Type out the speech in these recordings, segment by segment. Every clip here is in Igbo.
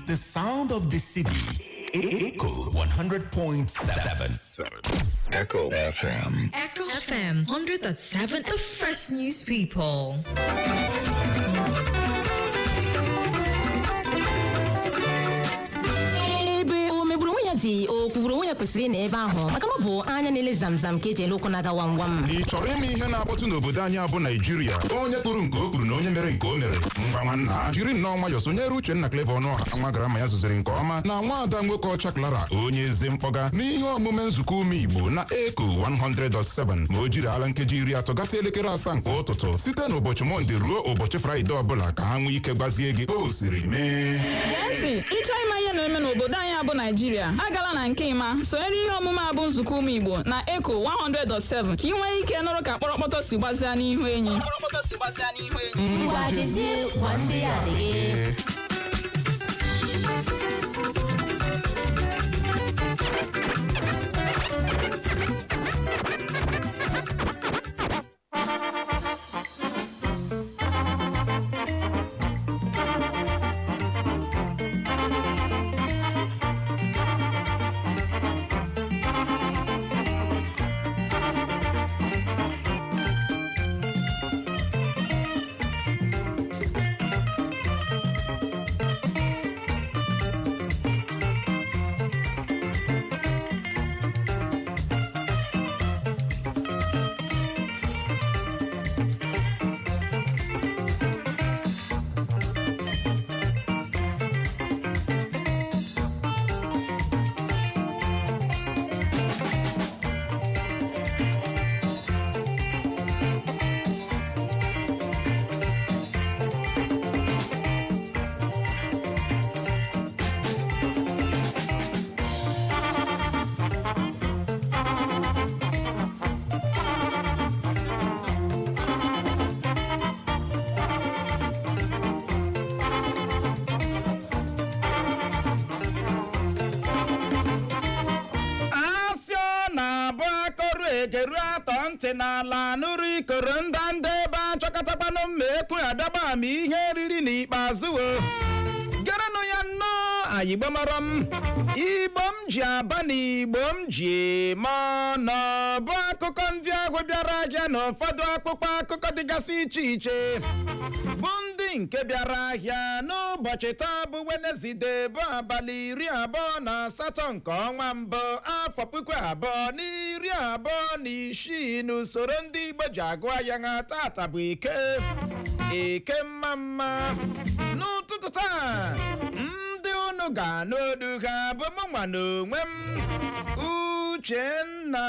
The sound of the city. Echo 100.7. Echo FM. Echo FM 100.7. The fresh news people. O kwuru onye kwesịrị na ebe ahụ maka na ọ bụ anya na-ele zamzam ka eji ele ụkwụ na-aga wamwam. Ị chọrọ ime ihe na-akpọtụ n'obodo anyị abụ Naijiria? Onye kwuru nke o kwuru na onye mere nke o mere. Ngwa nwanna jiri nnọọ nwayọ sonyere Uchenna Clever Ọnụọha nwa gara ma ya zụziri nke ọma na nwaada nwoke ọcha Clara onye eze mkpọga n'ihe omume nzukọ ume Igbo na Echo 100.7 ma o jiri ala nkeji 30 gata elekere 7 nke ụtụtụ site n'ụbọchị Mọnde ruo ụbọchị Fraịde ọbụla ka ha nwee ike gbazie gị o siri mee. Ịchọ ịma ihe na-eme n'obodo anyị abụ Naijiria, agala na nke ịma sonyere ihe omume abụ nzukọ ume Igbo na Echo 100.7 ka ị nwee ike nụrụ ka kpọrọkpọtọ si gbazia n'ihu enyi. Ngwa jezie gwa ndị ya adịghị. egeru atọ ntị n'ala nụrụ ikoro ndanda ebe achọkatakwanụ mma ekwu adaba ama ihe eriri n'ikpeazụ gerenụ ya nnọọ anyị gbamara m Igbo m ji aba na Igbo m ji ma nọ bụ akụkọ ndị ahụ bịara ahịa na ụfọdụ akpụkpọ akụkọ dịgasị iche iche bụ ndị nke bịara ahịa n'ụbọchị taa bụ Wenesde bụ abalị 28 nke ọnwa mbụ afọ 2026 n'usoro ndị Igbo ji agụ ahịa ha tata bụ eke mma n'ụtụtụ taa ndị unu ga-anọdụ ha bụ mụnwa n'onwe m Uchenna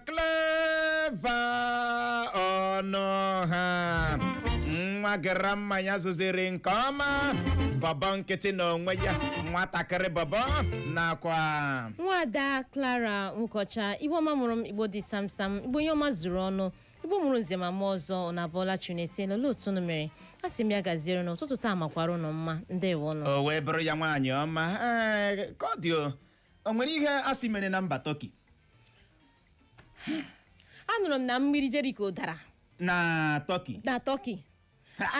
Clever Ọnụọha nwa gara mma ya zụziri nke ọma bọbọ nkịtị n'onwe ya nwatakịrị bọbọ nakwa nwada Clara Nwokocha Igbo ọma mụrụ m Igbo dị samsam Igbo ihe ọma zuru ọnụ Igbo mụrụ nze ma ma ọzọ na bọla Trinity lolo otu unu mere asị m ya gaziere n'ụtụtụ taa makwara ụnụ mma ndewo ọnụ o wee bụrụ ya nwaanyị ọma ka ọ dị o nwere ihe asị mere na mba Turkey anụrụ m na mmiri Jericho dara na Turkey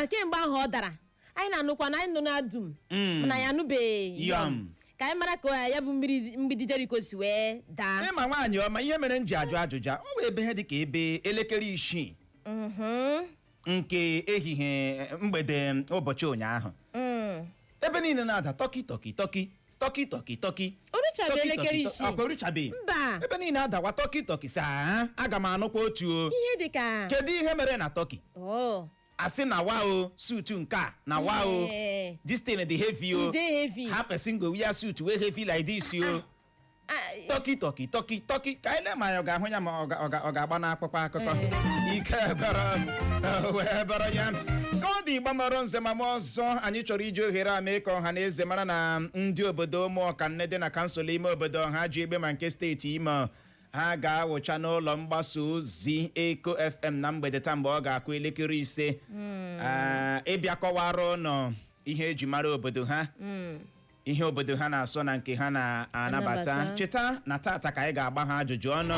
kemgbe ahụ ọ dara anyị na-anụkwa na anyị nọ na dum mana ya anụbeghị ka anyị mara ka ya bụ mgbidi Jeriko si wee daa. ịma nwaanyị ọma ihe mere m ji ajụ ajụja ọ wee ebe ihe dị ka ebe elekere 6 nke ehihie mgbede ụbọchị ụnyaahụ ebe niile na-ada tọki Oruchabe elekere 6 mba ebe niile adawa tọki saa aga m anụkwa otu ihe dị ka kedu ihe mere na tọki asị na wao suit nke a na wao this thing dị heavy ha person go wear suit wey heavy like this tọki ka anyị lee ma ya ọ ga-ahụ ya ma ọ ga-agba n'akpụkpọ akụkọ ike wee bọrọ ya ka ọ dị gbamọrọ nze ma ọzọ anyị chọrọ iji ohere a mee ka ọha na eze mara na ndị obodo ụmụọkanne dị na kansụl ime obodo ha ji egbe ma nke steeti Imo ha ga-awụcha n'ụlọ mgbasa ozi Eko FM na mgbede taa mgbe ọ ga-akụ elekere 5 ịbịa kọwara ụnọ ihe eji mara obodo ha ihe obodo ha na-asọ na nke ha na-anabata cheta na tata ka anyị ga-agba ha ajụjụ ọnụ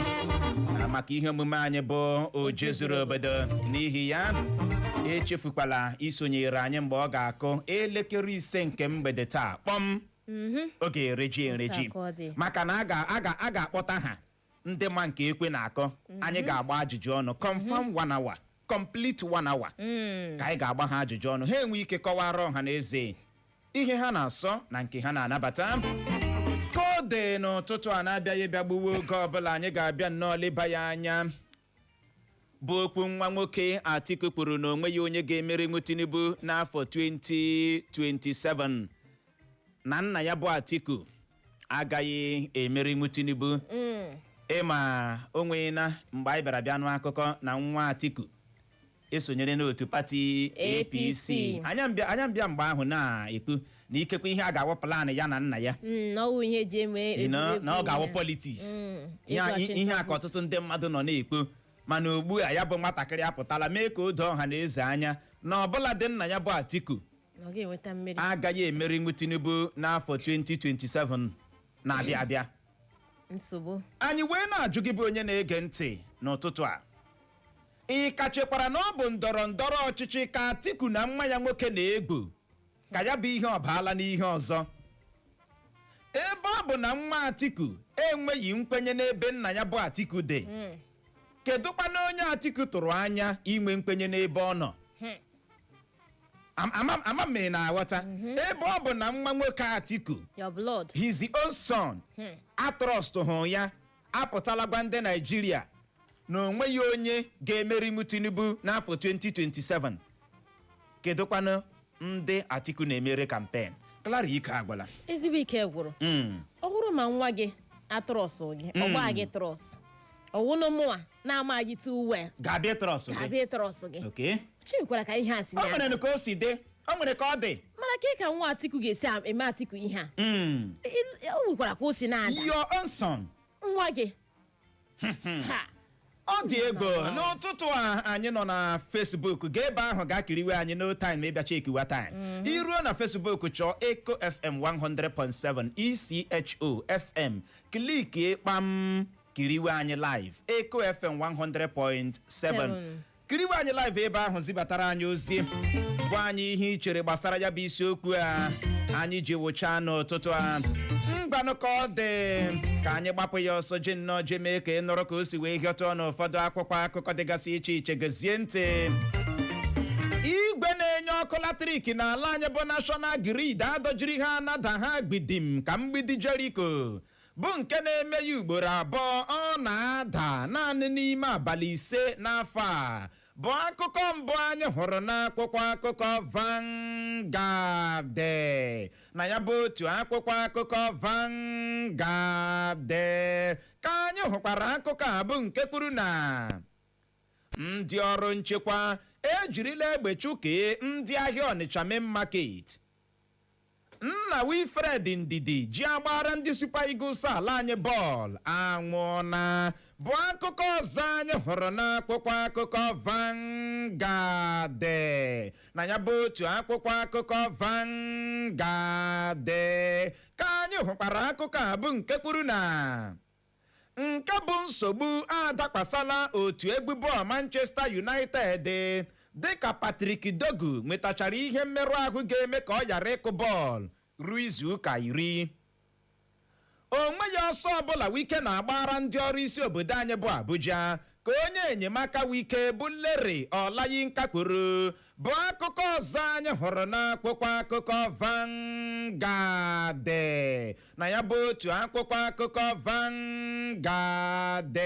maka ihe omume anyị bụ oje zuru obodo n'ihi ya echefukwala isonyere anyị mgbe ọ ga-akụ elekere 5 nke mgbede taa kpọm oge ereji maka na a ga-akpọta ha ndị ma nke ekwe na-akọ anyị ga-agba ajụjụ ọnụ confirm 1 hour complete 1 hour ka anyị ga-agba ha ajụjụ ọnụ ha enwe ike kọwara ọha na eze ihe ha na-asọ na nke ha na-anabata kode n'ụtụtụ a na-abịaghị bịa gbuwe oge ọbụla anyị ga-abịa nnọọ leba ya anya bụ okwu nwa nwoke Atiku kwuru na onwe ya onye ga-emerinwu Tinubu n'afọ 2027 na nna ya bụ Atiku agaghị emerinwu Tinubu ịma onwe na mgbe anyị bịara nụ akụkọ na nwa Atiku esonyere n'otu pati APC anya mbịa mgbe ahụ na-ekwu na ikekwe ihe a ga-awụ plan ya na nna ya na ọ ga-awụ politiks ihe a ka ọtụtụ ndị mmadụ nọ na-ekwu mana ugbu a ya bụ nwatakịrị apụtala mee ka o doo ọha na eze anya na ọbụla dị nna ya bụ Atiku agaghị emerinwu Tinubu n'afọ 2027 na-abịa abịa nsogbu anyị wee na-ajụ gị bụ onye na-ege ntị n'ụtụtụ a ị kachekwara na ọ bụ ndọrọ ndọrọ ọchịchị ka Atiku na nwa ya nwoke na-egwu ka ya bụ ihe ọ baala n'ihe ọzọ ebe ọ bụ na nwa Atiku enweghị nkwenye n'ebe nna ya bụ Atiku dị kedụkwana onye Atiku tụrụ anya inwe nkwenye n'ebe ọ nọ ama m na-aghọta ebe ọ bụ na nwa nwoke Atiku your blood his own son atrọst hụ ya apụtala gwa ndị Naịjirịa na onweghị onye ga-emerinwu Tinubu n'afọ 2027 kedụkwanụ ndị Atiku na-emere kampen Clara ike agwala ezigbo ike gwụrụ ọ bụrụ ma nwa gị atụrọsụ gị ọgba gị trọs ọwụnụ mụa na-ama gị too well ga-abịa trọsụ gị okay chikwara ka ihe a si o nwere ka o si dị o nwere ka ọ dị mana ka nwa Atiku ga-esi eme Atiku ihe a o nwekwara ka o si na-ada your own son nwa gị ọ dị ego n'ụtụtụ a anyị nọ na Facebook gaa ebe ahụ ga-akiriwe anyị no time ma ịbịa chekiwa time iruo na Facebook chọọ Eko FM 100.7 ISIOKWU FM kliki kpam kiriwe anyị live Eko FM 100.7 kiriwe anyị live ebe ahụ zibatara anyị ozi gwa anyị ihe ị chere gbasara ya bụ isiokwu a anyị ji wụcha n'ụtụtụ a mgbanụ ka ọ dị ka anyị gbapụ ya ọsọ je nnọọ je mee ka ị nọrọ ka o si wee hịọtọ n'ụfọdụ akwụkwọ akụkọ dịgasị iche iche gezie ntị igwe na-enye ọkụ latrik n'ala anyị bụ National Grid adọjiri ha anada ha gbidim ka mgbidi Jeriko bụ nke na-eme ya ugboro abụọ ọ na-ada naanị n'ime abalị 5 n'afọ a bụ akụkọ mbụ anyị hụrụ n'akwụkwọ akụkọ Vanguard na ya bụ otu akwụkwọ akụkọ Vanguard ka anyị hụkwara akụkọ a bụ nke kwuru na ndị ọrụ nchekwa ejirila egbe chụkee ndị ahịa Ọnịcha main market nna Wilfred Ndidi ji agbara ndị Super Eagles ala anyị bọọlụ anwụọna bụ akụkọ ọzọ anyị hụrụ n'akwụkwọ akụkọ Vanguard na ya bụ otu akwụkwọ akụkọ Vanguard ka anyị hụkwara akụkọ a bụ nke kwuru na nke bụ nsogbu adakwasala otu egwu bọọlụ Manchester United dịka Patrick Dogu nwetachara ihe mmerụ ahụ ga-eme ka ọ ghara ịkụ bọọlụ ruo izu ụka 10. O nweghị ọsọ ọbụla Wike na-agbara ndị ọrụ isi obodo anyị bụ Abuja ka onye enyemaka Wike bụ Larry Olayinka kwuru, bụ akụkọ ọzọ anyị hụrụ n'akwụkwọ akụkọ Vanguard. Na ya bụ otu akwụkwọ akụkọ Vanguard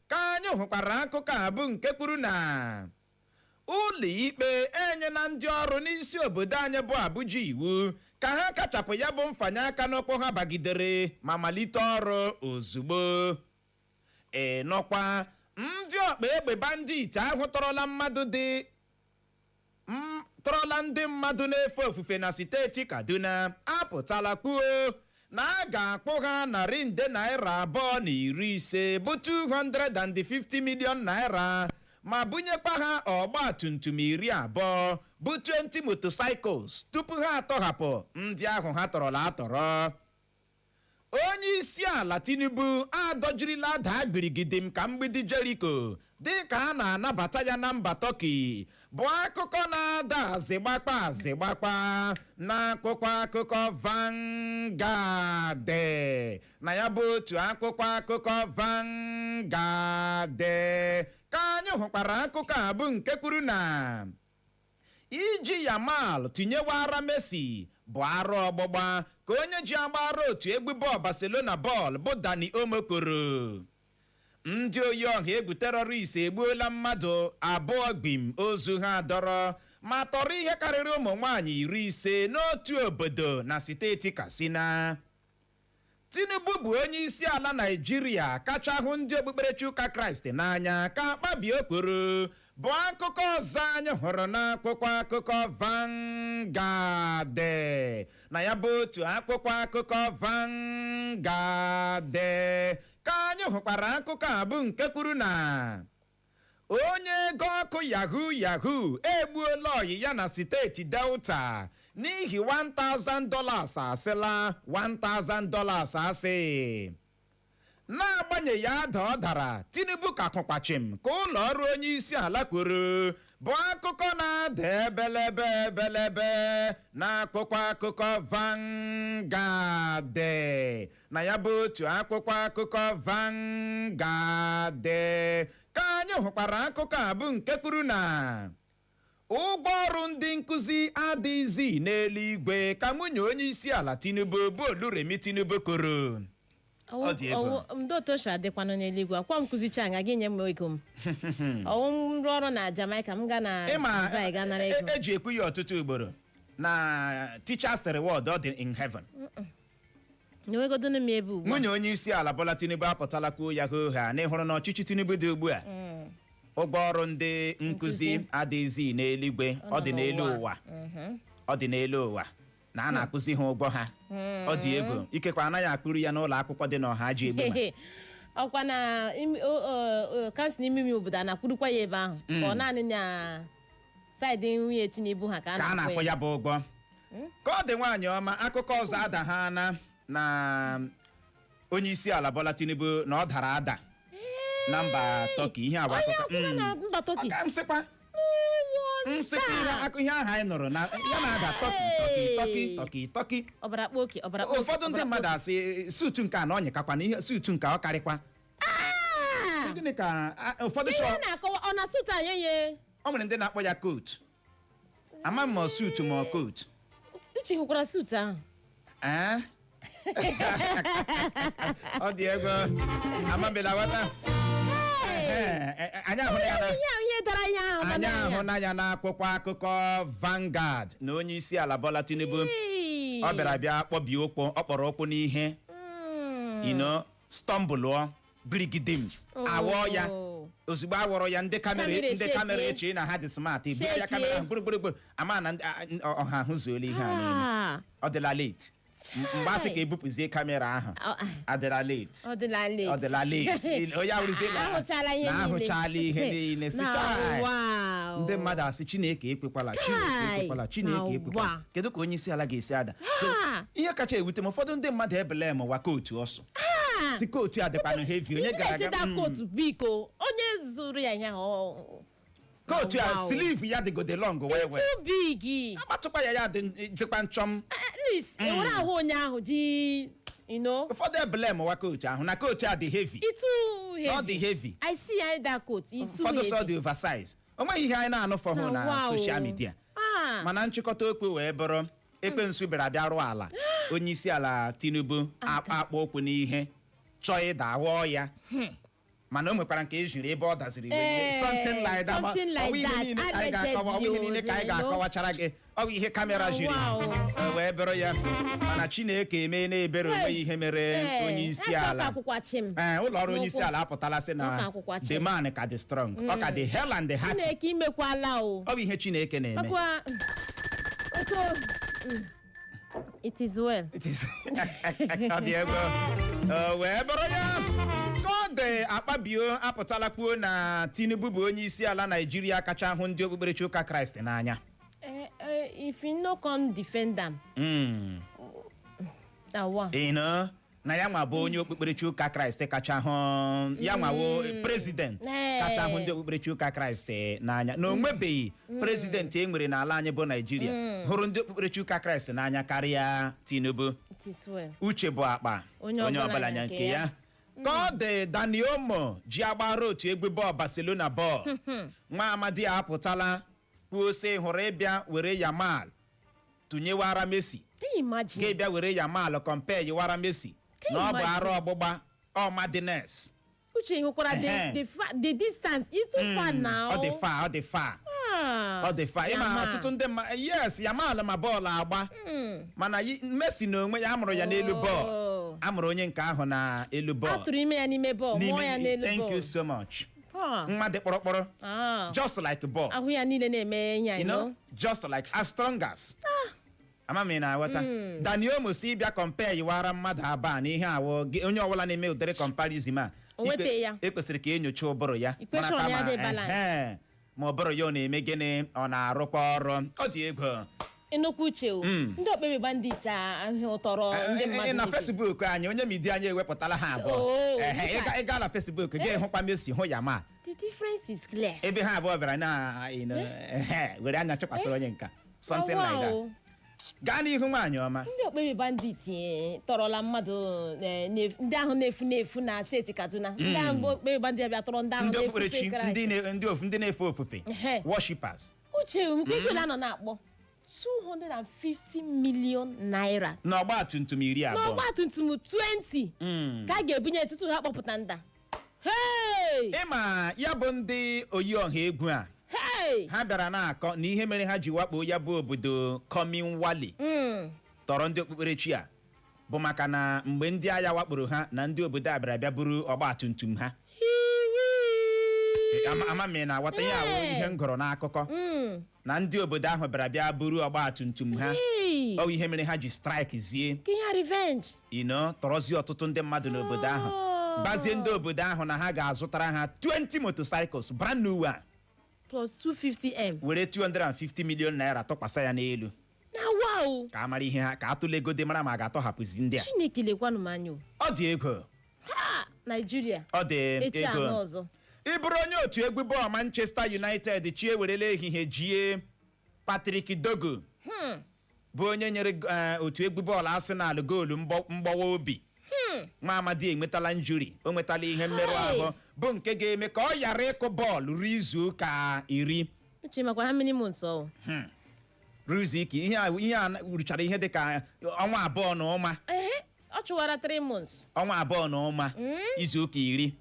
ka anyị hụkwara akụkọ a bụ nke kwuru na ụlọ ikpe enyela ndị ọrụ n'isi obodo anyị bụ Abuja iwu ka ha kachapụ ya bụ mfanye aka n'ụkwụ ha bagidere ma malite ọrụ ozugbo. Nọkwa ndị ọkpa egbe bandit ahụ tọrọla ndị mmadụ na-efe ofufe na steeti Kaduna apụtala kwuo na a ga-akpụ ha $250 bụ 250 million naira ma bunyekwa ha ọgba tumtum 20 bụ 20 motorcycles tupu ha atọhapụ ndị ahụ ha tọrọla atọrọ. Onye isi ala Tinubu adọjirila ada gbirigidim ka mgbidi Jericho dị ka a na-anabata ya na mba Turkey, bụ akụkọ na-ada azịgbakpa n'akwụkwọ akụkọ Vanguard. Na ya bụ otu akwụkwọ akụkọ Vanguard ka anyị hụkwara akụkọ a bụ nke kwuru na iji Yamal tinyewara Messi bụ arụ ọgbụgba ka onye ji agbara otu egwu bọọlụ Barcelona bọọlụ bụ Dani Omokoro. Ndị oyi ọha egwu terọrist egbuola mmadụ 2 gbim ozu ha dọrọ ma tọrọ ihe karịrị ụmụ nwaanyị 50 n'otu obodo na steeti Katsina. Tinubu bụ onye isi ala Naịjirịa kacha hụ ndị okpukperechi ụka Kraịst n'anya ka akpabio kwuru, bụ akụkọ ọzọ anyị hụrụ n'akwụkwọ akụkọ Vanguard. Na ya bụ otu akwụkwọ akụkọ Vanguard ka anyị hụkwara akụkọ a bụ nke kwuru na onye ego ọkụ yahoo egbuola ọyị ya na steeti Delta n'ihi $1,000 asịla $1,000 asị. N'agbanyeghị ada ọ dara, Tinubu ka kụkpachim ka ụlọ ọrụ onye isi ala kwuru, bụ akụkọ na-ada ebelebe n'akwụkwọ akụkọ Vanguard. Na ya bụ otu akwụkwọ akụkọ Vanguard ka anyị hụkwara akụkọ a bụ nke kwuru na ụgwọ ọrụ ndị nkụzi adịghịzi n'eluigwe ka nwunye onye isi ala Tinubu bụ Oluremi Tinubu kwuru. Ndotosha adịkwanụ n'eluigwe akwa m kụzicha anya gị nye m ego m ọwụ m rụọ ọrụ na Jamaica m ga na Dubai ga nara ego. Eji ekwu ya ọtụtụ ugboro na teachers reward ọ dị in heaven. Nwegodonu m ebe ugbu a. Nwunye onye isi ala Bola Tinubu apụtala kwuo ya ha n'ịhụrụ na ọchịchị Tinubu dị ugbu a ụgwọ ọrụ ndị nkụzi adịghịzi n'eluigwe, ọ dị n'elu ụwa. Ọ dị n'elu ụwa na a na-akụzi ha ụgwọ ha. Ọ dị ego ikekwa anaghị akpụrụ ya n'ụlọ akwụkwọ dị n'ọha ji egbe ọkwa na kansụl n'ime ime obodo a na-akwụrụkwa ya ebe ahụ ka ọ naanị na saịdị nwunye Tinubu ha ka a na-akwụ ya bụ ụgwọ. Ka ọ dị nwaanyị ọma, akụkọ ọzọ adaghana na onye isi ala Bola Tinubu na ọ dara ada na mba Turkey. Ihe agba akụkọ nsịkwa ihe ahụ anyị nụrụ na ya na-ada Turkey. Ụfọdụ ndị mmadụ asị suutu nke a na onyekakwa na ihe suutu nke ọ karịkwa. Gịnị ka ụfọdụ chọọ ọ na suutu anyị ọ nwere ndị na-akpọ ya coat. Ama m ma suutu ma coat. Uche hụkwara suutu ahụ. Ọ dị ego amabela wata. Anyị ahụ na ya n'akwụkwọ akụkọ Vanguard na onye isi ala Bola Tinubu ọ bịara kpọbie ụkwụ, ọ kpọrọ ụkwụ n'ihe stọmbụlụọ birigidim awọ ya ozugbo awọrọ ya ndị kamera eche na ha dị smart ibu ya kamera gburugburu ama na ọha hụzuola ihe a niile. Ọ dịla late mgbe asị ka ebupụzie kamera ahụ adịla late onye awụrụzie na ahụchala ihe niile. Ndị mmadụ asị Chineke ekwekwala. Kedu ka onye isi ala ga-esi ada? Ihe kacha ewute m, ụfọdụ ndị mmadụ ebele m wa kootu ọsọ si kootu ya dịkwanụ heavy. Onye gara aga kootu biko onye zụrụ ya nya coat ya sleeve ya dịgode long wee too big. abatụkwa ya dịkwa nchọm. At least enwere ahụ onye ahụ ji ụfọdụ blame wa coat ahụ na coat a dị heavy. Too heavy. Not the heavy. I see that coat. It's too ụfọdụ heavy. sọ dị oversize. O nweghị ihe anyị na-anụ fọhụ na social media. Mana nchịkọta okwu wee bụrụ ekwensu bịara bịa rụọ ala onye isi ala Tinubu akpa okwu n'ihe chọọ ịda awọ ya. Mana o nwekwara nke ejiri ebe ọ daziri something like that. Ọ bụ ihe niile ka anyị ga-akọwachara gị. Ọ bụ ihe kamera jiri wee bụrụ ya. Mana Chineke eme na-ebere onwe ihe mere onye isi ala. Ụlọ ọrụ onye isi ala apụtala sị na the man ka dị strong. Ọ ka dị hell and the heart. Chineke imekwala o. Ọ bụ ihe Chineke na-eme. It is well. It is. Ọ dị ego. Wee bụrụ ya. Kọde akpabio apụtala kwuo na Tinubu bụ onye isi ala Naịjirịa kacha hụ ndị okpukperechi ụka Kraịst n'anya. If you no come defend them. Na ya nwa bụ onye okpukperechi ụka Kraịst kacha hụ ya nwawo president kacha hụ ndị okpukperechi ụka Kraịst n'anya. Na o nwebeghị president e nwere n'ala anyị bụ Naịjirịa hụrụ ndị okpukperechi ụka Kraịst n'anya karịa Tinubu. Uche bụ akpa onye ọbụla nya nke ya. Ka ọ dị Daniomo ji agbara otu egwu bọọlụ Barcelona bọọlụ nwa amadi apụtala kwuo sị hụrụ ịbịa were Yamal tụnyewara Messi ka ịbịa were Yamal compare yiwara Messi na ọ bụ arụ ọgbụgba madness. Uche hụkwara the distance is too far now. Ọ dị far ịma ọtụtụ ndị yes Yamal ma bọọlụ agba mana Messi na onwe ya amụrụ ya n'elu bọọlụ. Amụrụ onye nke ahụ na elu bọọlụ. Atụrụ ime ya n'ime bọọlụ, mụọ ya n'elu bọọlụ. Thank you so much. Nwa dị kpọrọkpọrọ. Just like ball. Ahụ ya niile na-eme ya, you know, just like as strong as. Amami na wata. Daniomo si bịa compare yiwara mmadụ abụọ na ihe awọ onye ọbụla na-eme ụdịrị comparison a. Ekwesịrị ka enyocha ụbụrụ ya. Equation ya dị balance. Ma ụbụrụ ya ọ na-eme gịnị ọ na-arụkwa ọrụ. Ọ dị ego. Nnukwu uche o. Ndị okpebe bandit ahụ tọrọ ndị mmadụ. Na Facebook anyị onye media anyị ewepụtala ha abụọ. Ị gaa na Facebook gị hụkwa Messi hụ Yamal. The difference is clear. Ebe ha abụọ bịara na were anya chụkwasịrị onye nka. Something like that. Gaa n'ihu nwaanyị ọma. Ndị okpebe bandit tọrọla mmadụ ndị ahụ na-efu na steeti Kaduna. Ndị ahụ okpebe bandit bịa tọrọ ndị ahụ na-efu ndị na-efe ofufe. Worshippers. Uche ikwela nọ na-akpọ 250 million naira. N'ọgba tumtum 20. N'ọgba tumtum 20. Ka a ga-ebunye tutu ha kpọpụta nda. Ịma ya bụ ndị oyi ọha egwu a. Ha bịara na-akọ na ihe mere ha ji wakpo ya bụ obodo Commonwealth tọrọ ndị okpukperechi a bụ maka na mgbe ndị agha wakporo ha na ndị obodo a bịara bịa buru ọgba tumtum ha. Amami na wata ya ahụ ihe m gụrụ n'akụkọ na ndị obodo ahụ bịara bịa buru ọgba tumtum ha. Ọ ihe mere ha ji strike zie. Revenge. Tọrọzie ọtụtụ ndị mmadụ n'obodo ahụ. Gbazie ndị obodo ahụ na ha ga-azụtara ha 20 motorcycles brand new one. Plus 250M. Were 250 million naira tọkwasa ya n'elu. Wow. Ka amara ihe ha ka atụlegode mara ma a ga-atọhapụzi ndị a. Chineke lekwanụ m anya. Ọ dị ego. Nigeria. Ọ dị ego. Ị bụrụ onye otu egwu bọọlụ Manchester United chi ewerela ehihie jie Patrick Dogo bụ onye nyere otu egwu bọọlụ Arsenal goolu mgbawa obi. Nwa amadi enwetala injury, o nwetala ihe mmerụ ahụ bụ nke ga-eme ka ọ ghara ịkụ bọọlụ ruo izu ụka 10. Uche makwa ha minimum so. Ruo izu ike ihe a ruchara ihe dị ka ọnwa abụọ na ụma. Ọ chụwara 3 months. Ọnwa abụọ na ụma izu ụka 10.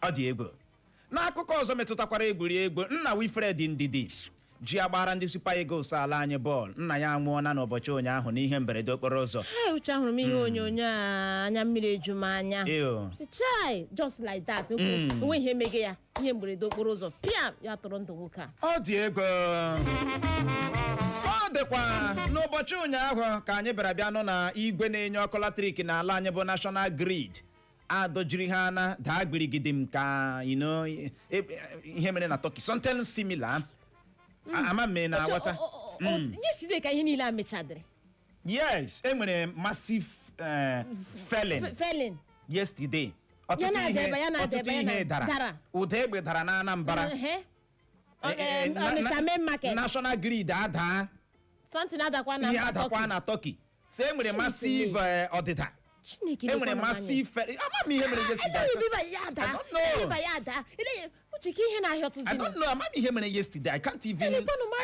Ọ dị ego. N'akụkọ ọzọ metụtakwara egwuregwu, nna Wilfred Ndidi ji agbara ndị Super Eagles ala anyị bọọlụ. Nna ya anwụọla n'ụbọchị ụnyaahụ n'ihe mberede okporo ụzọ. Uche ahụrụ m ihe onyonyo anya mmiri eju m anya. Chai, just like that. Onwe ihe mege ya ihe mberede okporo ụzọ. Piam ya tọrọ ndụ nwoke a. Ọ dị ego. Ọ dịkwa n'ụbọchị ụnyaahụ ka anyị bịara bịa nọ na igwe na-enye ọkụ latrik n'ala anyị bụ National Grid. Adojiri ha na daa gbirigide m ka ihe mere na Turkey something similar. Ama me na wata. Yesterday ka ihe niile amechadịrị. Yes, enwere massive felling yesterday. Ọtụtụ ihe dara. Ụda egbe dara na Anambra. Onitsha main market. National grid ada. Something adakwa na Ihe adakwa na Turkey. Se enwere massive ọdịda. Chineke Enwere massive ama m ihe mere yesterday. I don't know. Ama m ihe mere yesterday. I can't even.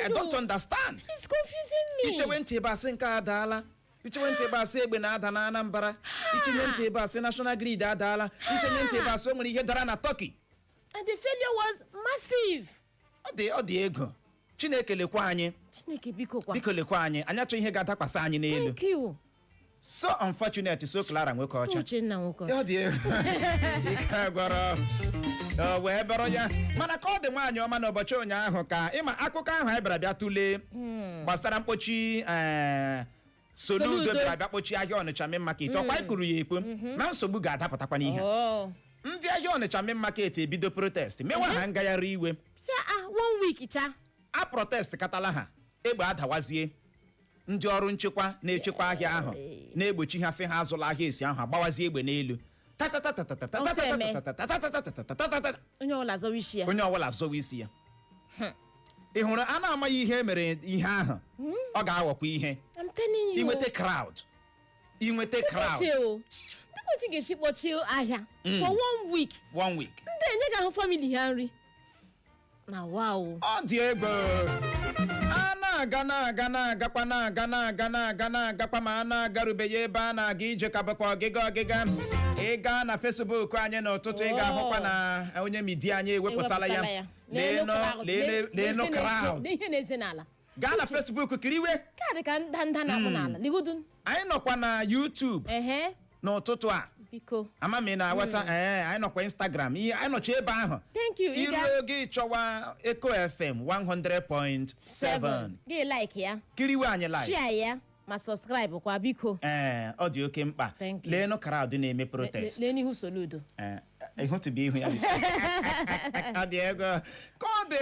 I don't understand. It's confusing me. Ichewe ntị ebe asị nke adaala. Ichewe ntị ebe asị egbe na-ada na Anambra. Ichenye ntị ebe asị National Grid adaala. Ichenye ntị ebe asị o nwere ihe dara na Turkey. And the failure was massive. Ọ dị ego. Chineke lekwa anyị. Chineke biko kwa. Biko lekwa anyị. Anyị achọ ihe ga-adakwasị anyị n'elu. Thank you. So unfortunate, so Clara nwoke ọcha. So Uchenna nwoke ọcha. Ọ dị ego. Ike gwọrọ. Wee bụrụ ya. Mana ka ọ dị nwaanyị ọma n'ụbọchị ụnyaahụ ka ịma akụkọ ahụ anyị bịara bịa tụlee gbasara mkpochi Soludo bịara bịa kpochi ahịa Ọnịcha main market. Ọkwa ikuru ya ekpo na nsogbu ga-adapụtakwa n'ihe. Ndị ahịa Ọnịcha main market ebido protest mewa ha ngagharị iwe. Si 1 week cha. A protest katala ha egbe adawazie. Ndị ọrụ nchekwa na-echekwa ahịa ahụ na-egbochi ha sị ha azụla ahịa esi ahụ agbawazie egbe n'elu. Onye ọbụla azọwa isi ya. Ị hụrụ a na-amaghị ihe mere ihe ahụ ọ ga-aghọkwa ihe. I'm telling you. Inweta crowd. Ndị ga-esi kpọchie ahịa for 1 week. 1 week. Ndị enye ga-ahụ family ha nri. Na wow. Ọ dị ego. A na-agakwa ma a na-agarubeghị ebe a na-aga ije ka bụkwa ọgịga. Ị gaa na Facebook anyị n'ụtụtụ ị ga-ahụkwa na onye midia anyị ewepụtala ya. Leenụ crowd. Gaa na Facebook kiriwe. Kaadị ka ndanda na-akpụ n'ala. Ligudun. Anyị nọkwa na YouTube n'ụtụtụ a. Biko. Ama m na wata anyị nọkwa Instagram. Anyị nọcha ebe ahụ. Thank you. Iru oge chọwa Echo FM 100.7. Gị like ya. Kiriwe anyị like. Share ya ma subscribe kwa biko. Ọ dị oke mkpa. Leenụ crowd na-eme protest. Lee n'ihu Soludo. Ịhụtụbe ihu ya. Ọ dị ego. Ka ọ dị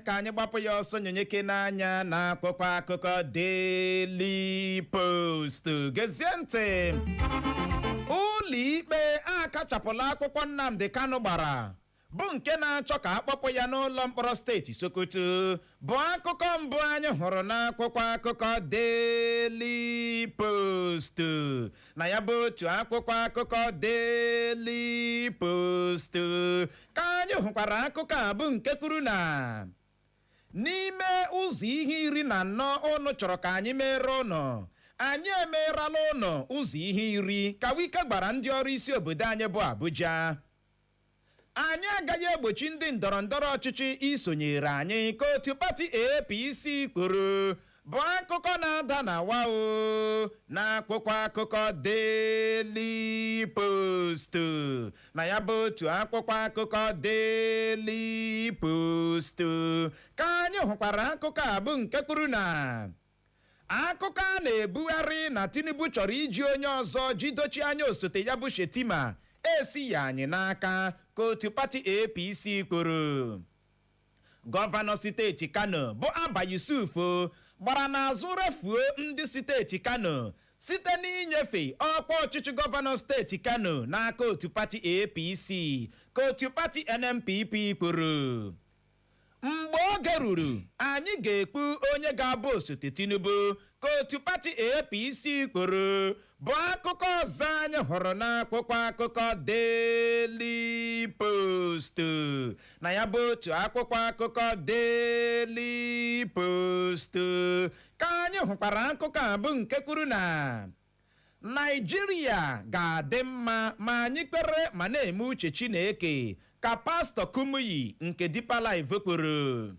ka anyị gbapụ ya ọsọ nyonyeke n'anya na akwụkwọ akụkọ Daily Post. Gezie ntị. Ụlọikpe akachapụla akwụkwọ Nnamdi Kanu gbara bụ nke na-achọ ka akpọpụ ya n'ụlọ mkpọrọ steeti Sokoto bụ akụkọ mbụ anyị hụrụ n'akwụkwọ akụkọ Daily Post. Na ya bụ otu akwụkwọ akụkọ Daily Post ka anyị hụkwara akụkọ a bụ nke kwuru na n'ime ụzọ ihe 14 unu chọrọ ka anyị mere ụnụ anyị emerala ụnọ ụzọ ihe 10 ka Wike gbara ndị ọrụ isi obodo anyị bụ Abuja. Anyị agaghị egbochi ndị ndọrọndọrọ ọchịchị isonyere anyị ka otu pati APC kwuru bụ akụkọ na-ada na wao na akwụkwọ akụkọ Daily Post. Na ya bụ otu akwụkwọ akụkọ Daily Post ka anyị hụkwara akụkọ a bụ nke kwuru na akụkọ a na-ebugharị na Tinubu chọrọ iji onye ọzọ jidochi anya osote ya bụ Shetima esi ya anyị n'aka ka otu pati APC kwuru. Gọvanọ steeti Kano bụ Abba Yusuf gbara n'azụ refuo ndị steeti Kano site n'inyefe ọkwa ọchịchị gọvanọ steeti Kano n'aka otu pati APC ka otu pati NNPP kwuru. Mgbe oge ruru anyị ga-ekpu onye ga-abụ osote Tinubu ka otu pati APC kwuru bụ akụkọ ọzọ anyị hụrụ n'akwụkwọ akụkọ Daily Post. Na ya bụ otu akwụkwọ akụkọ Daily Post ka anyị hụkwara akụkọ a bụ nke kwuru na Naijiria ga-adị mma ma anyị kpere ma na-eme uche Chineke ka Pastọ Kumuyi nke Deeper Life kwuru.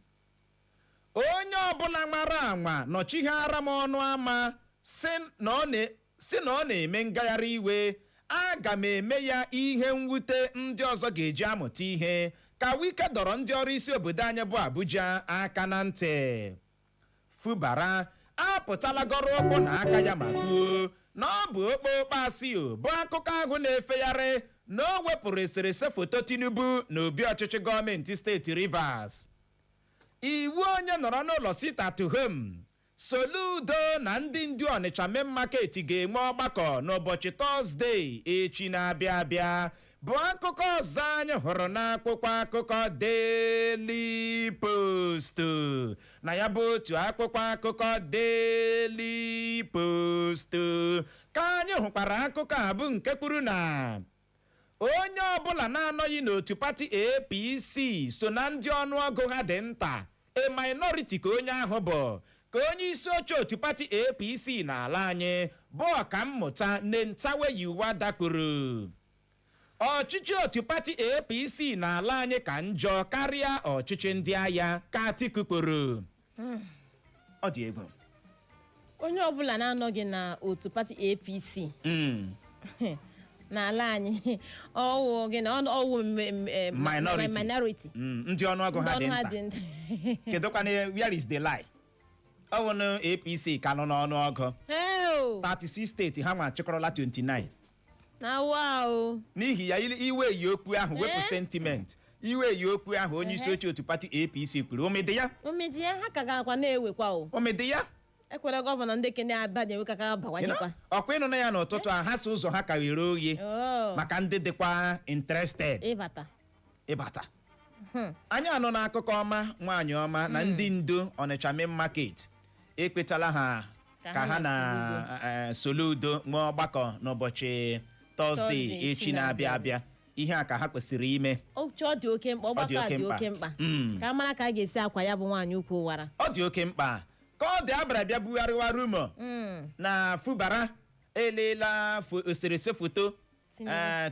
Onye ọbụla mara anwa nọchighara m ọnụ ama si na ọ na-eme ngagharị iwe aga m eme ya ihe mwute ndị ọzọ ga-eji amụta ihe ka Wike dọrọ ndị ọrụ isi obodo anyị bụ Abuja aka na ntị. Fubara apụtala gọrọ ụkwụ na aka ya ma kwuo na ọ bụ okpokpo asị bụ akụkọ ahụ na-efegharị na o wepụrụ eserese foto Tinubu na obi ọchịchị gọọmenti steeti Rivers. Iwu onye nọrọ n'ụlọ sit at home Soludo na ndị ndu Ọnịcha main market ga-enwe ọgbakọ n'ụbọchị Tọzdee echi na-abịa abịa bụ akụkọ ọzọ anyị hụrụ n'akwụkwọ akụkọ Daily Post. na ya bụ otu akwụkwọ akụkọ Daily Post ka anyị hụkwara akụkọ a bụ nke kwuru na onye ọbụla na-anọghị n'otu pati APC so na ndị ọnụọgụ ha dị nta a minority ka onye ahụ bụ, ka onye isi oche otu pati APC n'ala anyị bụ ọkammụta Nentaweyiwa dakwuru. Ọchịchị otu pati APC n'ala anyị ka njọ karịa ọchịchị ndị agha ka Atiku kwuru. Ọ dị egwu. onye ọbụla na-anọghị na otu pati APC n'ala anyị ọwụ gị na ọwụ minority ndị ọnụọgụ ha dị nta. Kedụkwana where is the lie? Ọ bụ na APC ka nọ n'ọnụọgụ 36 steeti ha nwa chịkọrọla 29. na wow. N'ihi ya iwe yi okwu ahụ wepụ sentiment. Iwe yi okwu ahụ onye isi oche otu pati APC kwuru omedi ya ha ka ga-akwa na-ewekwa o omedi ya ekwere gọvanọ ndị kene abanye nwe ka abawanyekwa ọkwa ịnụ na ya n'ụtụtụ a ha si ụzọ ha ka ghere oghe maka ndị dịkwa interested ịbata. Anyị anọ n'akụkọ ọma nwaanyị ọma na ndị ndu Ọnịcha main market ekpetala ha ka ha na Soludo nwee ọgbakọ n'ụbọchị Tọzdee echi na-abịa abịa. Ihe a ka ha kwesịrị ime. Ọ dị oke mkpa, ọgbakọ a dị oke mkpa ka a mara ka a ga-esi akwa ya bụ nwaanyị ukwu wara. Ọ dị oke mkpa ka ọ dị abịara bịa bugharịwa rumo na Fubara elela eserese foto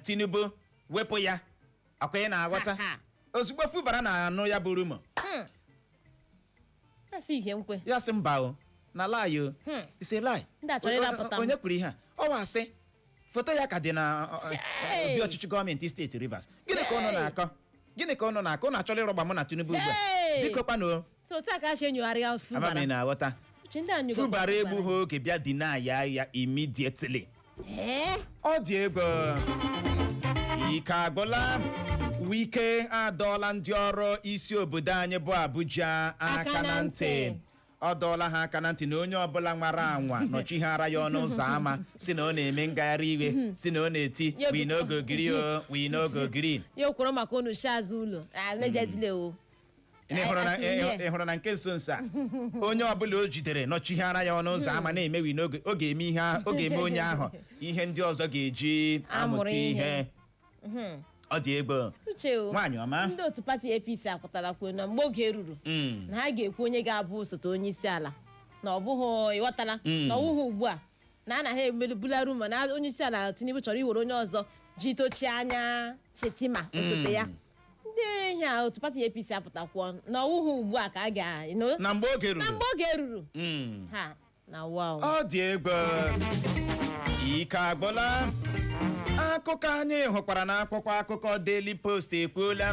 Tinubu wepụ ya akwa ị na-aghọta ozugbo Fubara na-anụ ya bụ rumo ya sị mba o na lie o ise lie onye kwuru ihe a ọ wasị foto ya ka dị na obi ọchịchị gọọmenti steeti Rivers. Gịnị ka ụnụ na-akọ? Ụnụ achọrọ ịrọgba mụ na Tinubu ugbu a? Biko kwanụ amami na-aghọta Fubara egbughị oge bịa deny ya immediately. Ọ dị ego ike agụla. Wike adọọla ndị ọrụ isi obodo anyị bụ Abuja aka na ntị. Ọ dọọla ha aka na ntị na onye ọbụla nwara anwa nọchighara ya ọnụ ụzọ ámá si na ọ na-eme ngagharị iwe si na ọ na-eti we no go gree o we no go gree. Ya kwuru maka unu azụ ụlọ alejezile o. Ị hụrụ na nke nso a onye ọbụla o jidere nọchighara ya ọnụ ụzọ ámá na-eme we no go, ọ ga-eme ihe ọ ga-eme onye ahụ ihe ndị ọzọ ga-eji amụta ihe. Ọ dị egbo nwaanyị ọma. Ndị otu pati APC akwụtara kwuo na mgbe oge ruru na ha ga-ekwu onye ga-abụ osote onye isi ala na ọ bụghị ịghọtala na ọwụghị ugbu a na anaghị emerụbula ruma na onye isi ala Tinubu chọrọ iwere onye ọzọ ji tochie anya Shetima osote ya. Ndị ehi a otu pati APC apụtakwuo na ọwụghị ugbu a ka a ga na mgbe oge ruru ha na wow. Ọ dị egbo ike agbola. Akụkọ anyị hụkwara n'akwụkwọ akụkọ Daily Post ekwuola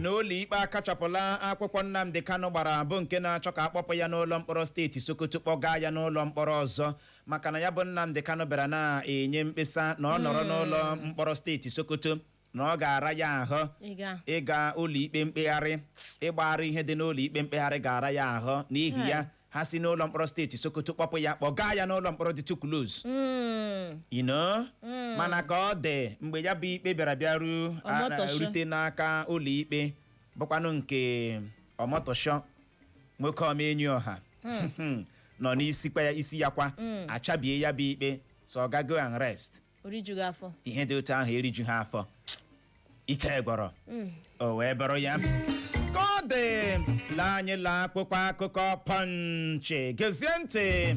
na ụlọ ikpe akachapụla akwụkwọ Nnamdi Kanu gbara bụ nke na-achọ ka akpọpụ ya n'ụlọ mkpọrọ steeti Sokoto kpọgaa ya n'ụlọ mkpọrọ ọzọ maka na ya bụ Nnamdi Kanu bịara na-enye mkpesa na ọ nọrọ n'ụlọ mkpọrọ steeti Sokoto na ọ ga-ara ya ahụ ịga ụlọ ikpe mkpegharị ịgbagharị ihe dị n'ụlọ ikpe mkpegharị ga-ara ya ahụ n'ihi ya ha si n'ụlọ mkpọrọ steeti Sokoto kpọpụ ya kpọgaa ya n'ụlọ mkpọrọ dị too close. Mana ka ọ dị mgbe ya bụ ikpe bịara rute n'aka ụlọ ikpe bụkwanụ nke Omotosho nwoke omenyi ọha nọ isi ya kwa achabie ya bụ ikpe so ọ gago and rest. Ihe dị otu ahụ eriju ha afọ ike gwọrọ o wee bụrụ ya ka ọ dị la anyị la akpụkpọ akụkọ Punch gezie ntị.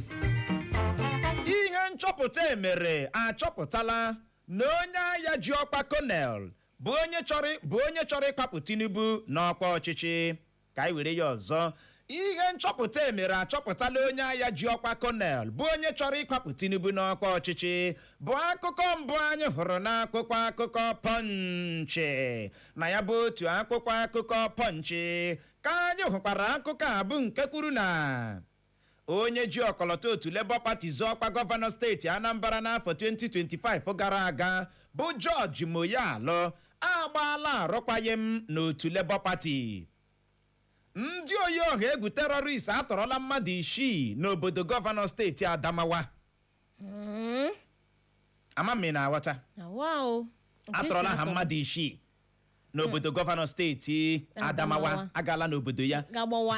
Ihe nchọpụta emere achọpụtala na onye agha ji ọkwa Colonel bụ onye chọrọ ịkpapụ Tinubu n'ọkwa ọchịchị. Ka anyị were ya ọzọ. Ihe nchọpụta emere achọpụtala onye agha ji ọkwa Colonel bụ onye chọrọ ịkpapụ Tinubu n'ọkwa ọchịchị bụ akụkọ mbụ anyị hụrụ n'akwụkwọ akụkọ Punch. Na ya bụ otu akwụkwọ akụkọ Punch ka anyị hụkwara akụkọ a bụ nke kwuru na onye ji ọkọlọtọ otu Labour Party zọọ ọkwa gọvanọ steeti Anambra n'afọ 2025 gara aga bụ George Moyalụ agbaala arụkwaghịm n'otu Labour Party. Ndị oyi ọha egwu terọrist atọrọla mmadụ 6 n'obodo gọvanọ steeti Adamawa. Amami na-aghọta. atọrọla ha mmadụ 6 n'obodo gọvanọ steeti Adamawa agala n'obodo ya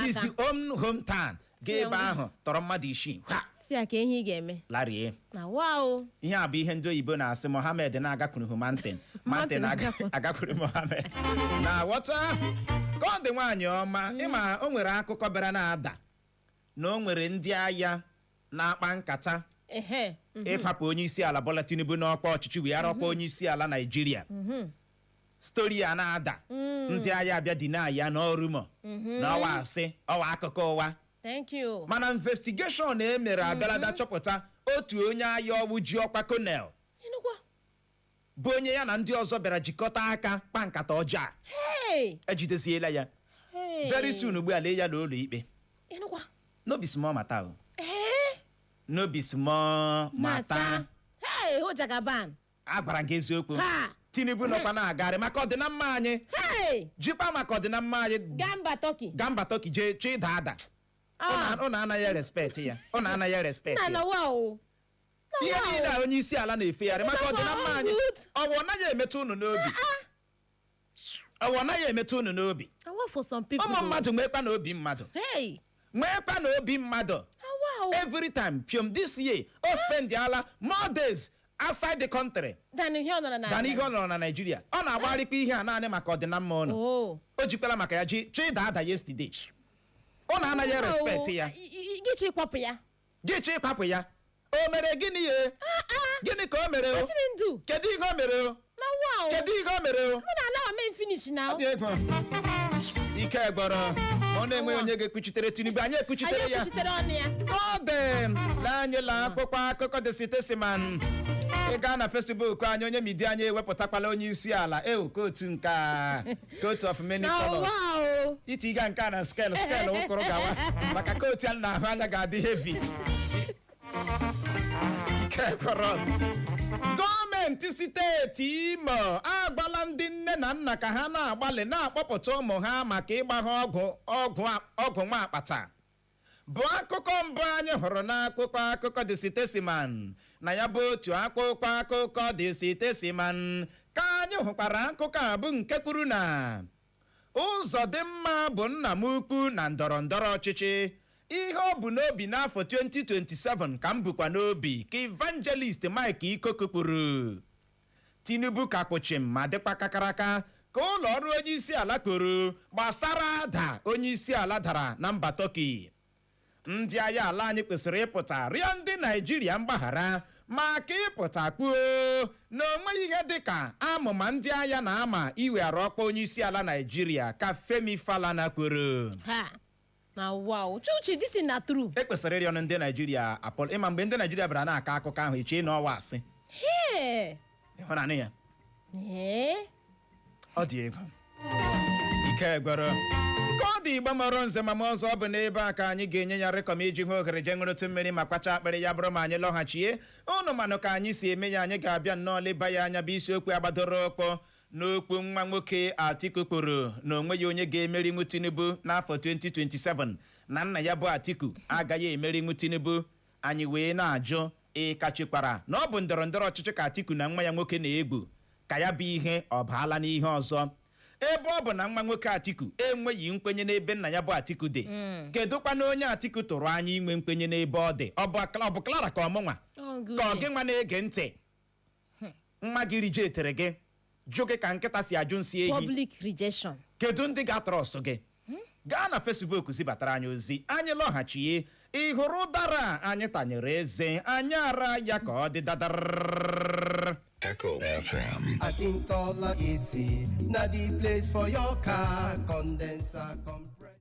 his own hometown ga ebe ahụ tọrọ mmadụ 6 si ya ka ihe ị ga-eme larie na wow ihe a bụ ihe ndị oyibo na-asị Mohammed na-agakwuru mountain agakwuru Mohammed na ghọta ka ọ dị nwaanyị ọma ịma o nwere akụkọ bịara na-ada na o nwere ndị agha na-akpa nkata ịpapụ onye isi ala Bola Tinubu n'ọkwa ọchịchị wee arọkwa onye isi ala Naịjirịa stori a na-ada ndị agha abịa dị na ya n'ọrụmọ na ọwa asị ọwa akụkọ ụwa thank you mana investigeshọn emere abịalada chọpụta otu onye agha ọwụ ji ọkwa konel bụ onye ya na ndị ọzọ bịara jikọta aka kpa nkata ọjọọ ejideziela ya very soon ugbu a lee ya n'ụlọ ikpe n'obi small mata o n'obi small mata a gwara gị eziokwu Tinubu nọkwa na-agarị maka ọdịnamma anyị jikwa maka ọdịnamma anyị gamba tọki jee chọ ịda ada ụnụ anaghị respect ya ụnụ anaghị respect ya ihe niile a onye isi ala na-efegharị maka ọdịnamma anyị ọwụ naghị emetụ unu n'obi ụmụ mmadụ nwekwa na obi mmadụ nwekwa na obi mmadụ every time piom this year o spend ala more days outside the country than ihe ọ nọrọ na Nigeria ọ na-agbarịkwa ihe a naanị maka ọdịnamma ụnụ o jikwala maka ya ji ịda ada yesterday ụnụ anaghị respect ya gị ịkwapụ ya o mere gịnị ya gịnị ka o mere o kedu ihe o mere o kedu ihe o mere o ike gbọrọ ọ na-enwe onye ga-ekwuchitere Tinubu anyị ekwuchitere ya ọ dị laanyela akwụkwọ akụkọ dị sitesiman ị gaa na Facebook anyị onye midia anyị ewepụtakwala onye isi ala kootu nke coat of many colors iti ịga nke a na skelu ụkụrụ gawa maka kootu a na-ahụ anya ga-adị heavy ike gwọrọ gọọmenti steeti Imo agwala ndị nne na nna ka ha na-agbalị na-akpọpụta ụmụ ha maka ịgba ha ọgwụ nwa akpata bụ akụkọ mbụ anyị hụrụ n'akwụkwọ akụkọ dị sitesiman na ya bụ otu akwụkwọ akụkọ dị sitesiman ka anyị hụkwara akụkọ a bụ nke kwuru na Ụzọdịmma bụ nna m ukwu na ndọrọ ndọrọ ọchịchị ihe ọ bụ n'obi n'afọ 2027 ka m bụkwa n'obi ka evangelist Mike Ikoku kwuru Tinubu ka kpụchim ma dịkwa kakaraka ka ụlọ ọrụ onye isi ala kwuru gbasara ada onye isi ala dara na mba Turkey ndị agha ala anyị kwesịrị ịpụta rịọ ndị Naịjirịa mgbaghara maka ịpụta kpuo na onweghị ihe dịka amụma ndị agha na-ama iweghara ọkwa onye isi ala Naịjirịa ka Femi Falana kwuru ekwesịrị ịrịọ ndị Naịjirịa apọl ịma mgbe ndị Naịjirịa bịara na-akọ akụkọ ahụ eche na ọwa asị ịhụnanị ya ọ dị ego ike gwara ka ọ dị Igbo mọrọ nze ma ọzọ ọ bụ n'ebe a ka anyị ga-enye ya rịkọm iji hụ ohere jee ṅụrụtụ mmiri ma kpacha akpịrị ya bụrụ ma anyị lọghachie ụnụ manụ ka anyị si eme ya anyị ga-abịa nnọọ leba ya anya bụ isiokwu agbadoro ọkpọ n'okwu nwa nwoke Atiku kwuru na onweghị onye ga-emerinwu Tinubu n'afọ 2027 na nna ya bụ Atiku agaghị emerinwu Tinubu anyị wee na-ajụ kachekwara na ọ bụ ndọrọ ndọrọ ọchịchị ka Atiku na nwa ya nwoke na-egbu ka ya bụ ihe ọ baala n'ihe ọzọ ebe ọ bụ na nwa nwoke Atiku enweghị nkwenye n'ebe nna ya bụ Atiku dị kedụkwana onye Atiku tụrụ anya inwe nkwenye n'ebe ọ dị ọ bụ Clara ka ọmụnwa ka ọ gị nwa na-ege ntị nwa gị rijetere gị jụ gị ka nkịta si ajụ nsị ehi public rejection kedu ndị ga-atọrọ ọsọ gị gaa na Facebook zibatara anyị ozi anyị lọghachie ị hụrụ ụdara anyị tanyere eze anyị ara ya ka ọ dị dadar Echo FM. Akintola AC, na the place for your car, condenser, compressor.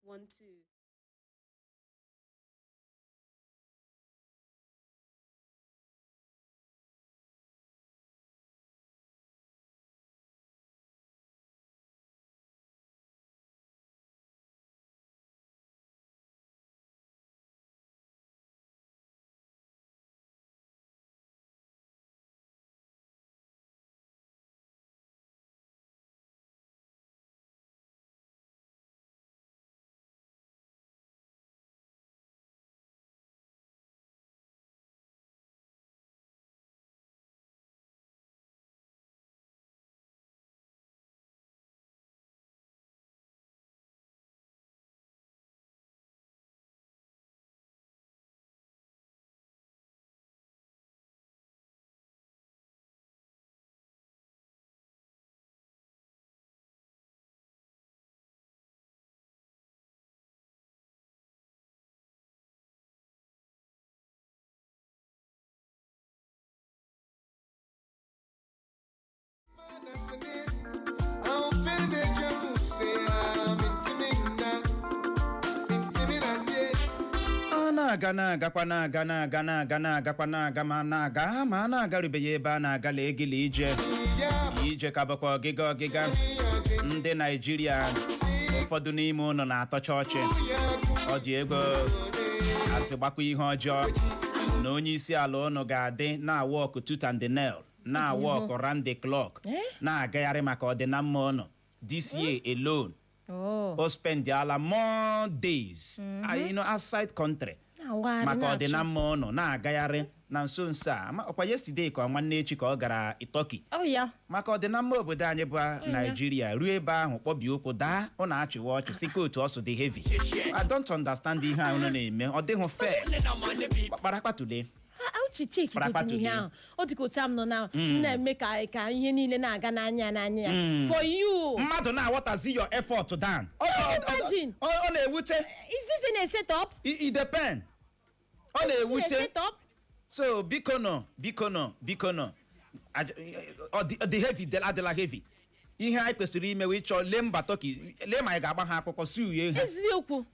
1 2. na-aga ma na-agarubeghị ebe a na-agala egili ije ka bụkwa ọgịga ndị Naịjirịa ụfọdụ n'ime ụnụ na-atọcha ọchị ọ dị ego asị gbakwa ihe ọjọọ na onye isi ala ụnụ ga-adị na-awọkụ tooth and nail na-awọkụ round the clock na-agagharị maka ọdịnamma ụnụ this year alone. O spend more days outside country maka ọdịnamma ụnụ na-agagharị na nso nso a ọkwa yesterday ka nwanne echi ka ọ gara Turkey maka ọdịnamma obodo anyị bụ Nigeria ruo ebe ahụ kpọbi okwu daa ọ na-achịwa ọchị si ka otu ọsọ dị heavy. I don't understand ihe a unu na-eme ọ dịghị fair. Kparakpatule ọ dịka otu m nọ na-eme ka ihe niile na-aga n'anya ya for you. Mmadụ na-aghọtazi your effort down. Imagine. Ọ na-ewute. Is this in a setup? It depend. Ọ na-ewute. So biko no the heavy adịla heavy. Ihe anyị kwesịrị ime wee chọọ lee mba Turkey lee ma anyị ga-agba ha akwụkwọ suye ha. Eziokwu.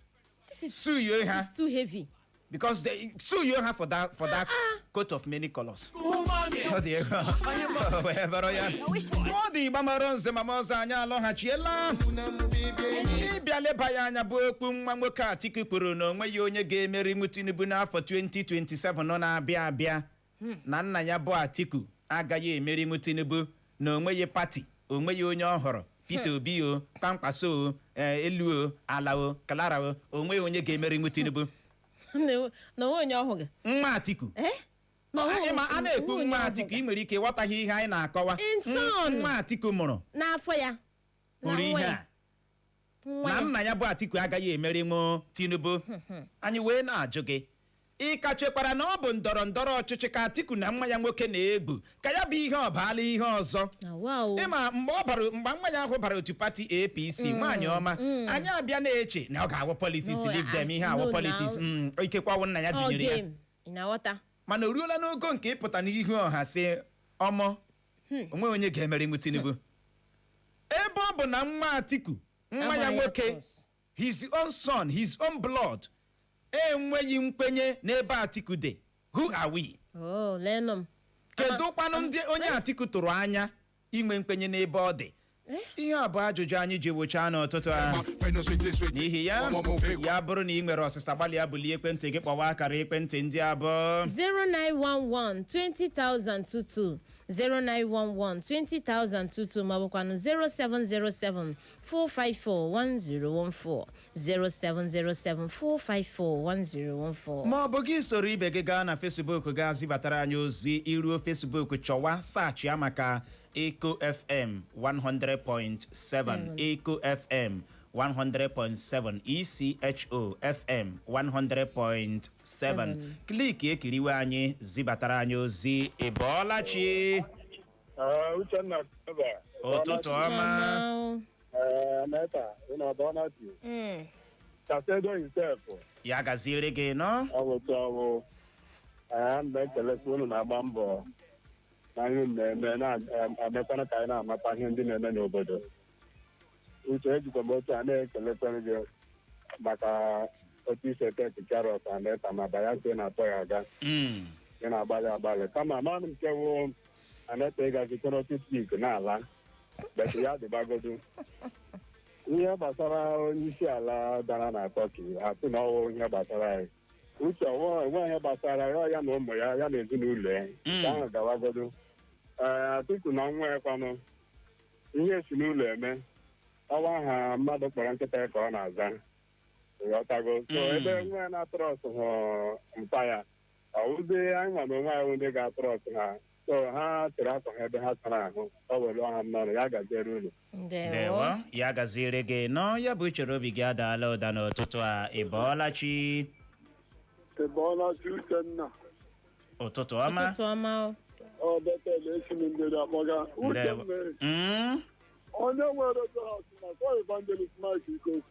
Suye ha. This is too heavy. Because they sue you have for that coat of many colors. Di bamaronze mamoza anya alọghachiela. Ịbịa leba ya anya bụ okwu nwa nwoke Atiku kwuru na onweghị onye ga-emerinwu Tinubu n'afọ 2027 nọ na-abịa abịa. Na nna ya bụ Atiku agaghị emerinwu Tinubu na onweghị pati, onweghị onye ọhụrụ. Peter Obi o, Pankpaso o, Elu o, Ala o, Kalara o, onweghị onye ga-emerinwu Tinubu. Na onye ọhụrụ nwa Atiku a na-ekwu nwa Atiku ị nwere ike ịghọtaghị ihe anyị na-akọwa. Nwa Atiku mụrụ n'afọ ya hụrụ ihe a na nna ya bụ Atiku agaghị emerinwu Tinubu. Anyị wee na-ajụ gị ị kachekwara na ọ bụ ndọrọ ndọrọ ọchịchị ka Atiku na nwa ya nwoke na-egbu ka ya bụ ihe ọbaala ihe ọzọ. Ịma mgbe nwa ya ahụ bara otu pati APC nwaanyị ọma anyị abịa na-eche na ọ ga-awụ politics leave them ihe awụ politics ikekwawo nna ya dụnyere ya mana o ruola n'ogo nke ịpụta n'ihu ọha sị ọmọ onwe onye ga-emerinwu Tinubu ebe ọ bụ na nwa Atiku nwa ya nwoke his own son his own blood enweghị nkwenye n'ebe Atiku dị. Who are we? Kedukwanu ndị onye Atiku tụrụ anya inwe nkwenye n'ebe ọ dị? Ihe a bụ ajụjụ anyị ji wụchaa n'ụtụtụ ahụ. N'ihi ya bụrụ na ị nwere ọsịsa gbalịa bulie ekwentị gị kpọwa akara ekwentị ndị abụọ 0911-20,022 0911-20,022 ma bụkwanụ 0707-454-1014 0707-454-1014 ma ọ bụ gị soro ibe gị gaa na Facebook gaa zibatara anyị ozi iruo Facebook chọwa saachị ya maka Eco FM 100.7 Eco FM 100.7 ECHO FM 100.7 kliki ekiriwe anyị zibatara anyị ozi ịbọọlachi ụtụtụ ọma ya gaziere gị nọ na-agba mbọ na ihe mmemme na-emekwana ka anyị na-amata ihe ndị na-eme n'obodo uche ejikwa m otu a na-ekelekwere gị maka otu isi eteti karọt and eta ma baya sie na-atọ ya aga ị na-agbalị kama manụ nke wụ aneta ịgazite n'otu spik n'ala bet ya dịbagodu ihe gbasara onye isi ala dara na Tọki atụ na ọwụ ihe gbasara ya uche onwe ihe gbasara ya na ụmụ ya na ezinụlọ ya nke ahụ gawagodu Atiku na nwa ya kwanụ ihe si n'ụlọ eme ọwa aha mmadụ kpọrọ nkịta ya ka ọ na-aza ghọtago so ebe nwa ya na-atụrọsụ hụ mpa ya ọwụzi anyị nwa na onwe ya ndị ga-atụrọsụ ha so ha tere akọ ha ebe ha tara ahụ ọ were ọha mmanụ ya gaziere ụlọ ndewo ya gaziere gị nọ ya bụ chere obi gị adaala ụda n'ụtụtụ a ịbọọla chi Uchenna ụtụtụ ọma ọ betele esi m ndere akpọga uche mmeri onye nwere jọhas na kọ evangelist Mike Ikoku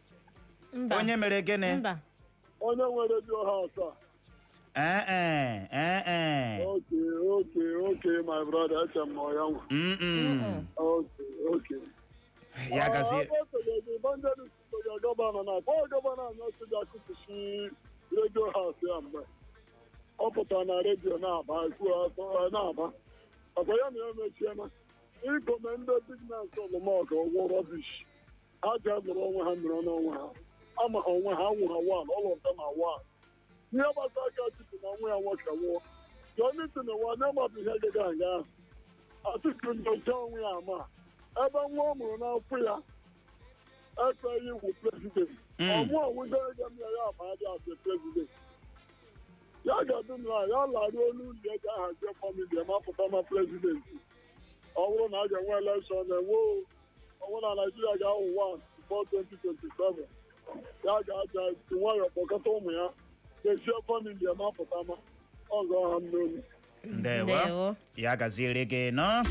onye mere gịnị onye nwere jọhas Okay, my brother, eche m ya nwa okay ya gazie evangelist ya gọvanọ na akpọ gọvanọ anyị ọsịga akụkụsi redio haus ya mgbe ọ pụtara na redio na-aba ọkwa ya na ya mechiena ikome ndị bigness ọlụmọka ụgwọ rọbish ha ji agụrụ onwe ha mmiri n'onwe ha ama ha onwe ha nwụrụ wan ọlọta na wan ihe gbasara aka Atiku na nwa ya nwoke nwụọ jọnitin wa na-amabụ ihe gaga nga ahụ Atiku ndocha onwe ya ama ebe nwa ọ mụrụ n'afọ ya ekweghị iwu prezident ọmụ onwude ego m ya ma adị asị prezident ya ga-adị na ya laruo n'ụlọ ego ahazie famili mapụta ma prezidenti ọ bụrụ na a ga-enwe elekshọn ọnwụ na Naijiria ga-ahụ 1 before 2027 ya ga-aja isi nwayọọ kpọkọta ụmụ ya dezie famili mapụta ma ọzọ ha m n'olu ndewo ya gaziere gị nọ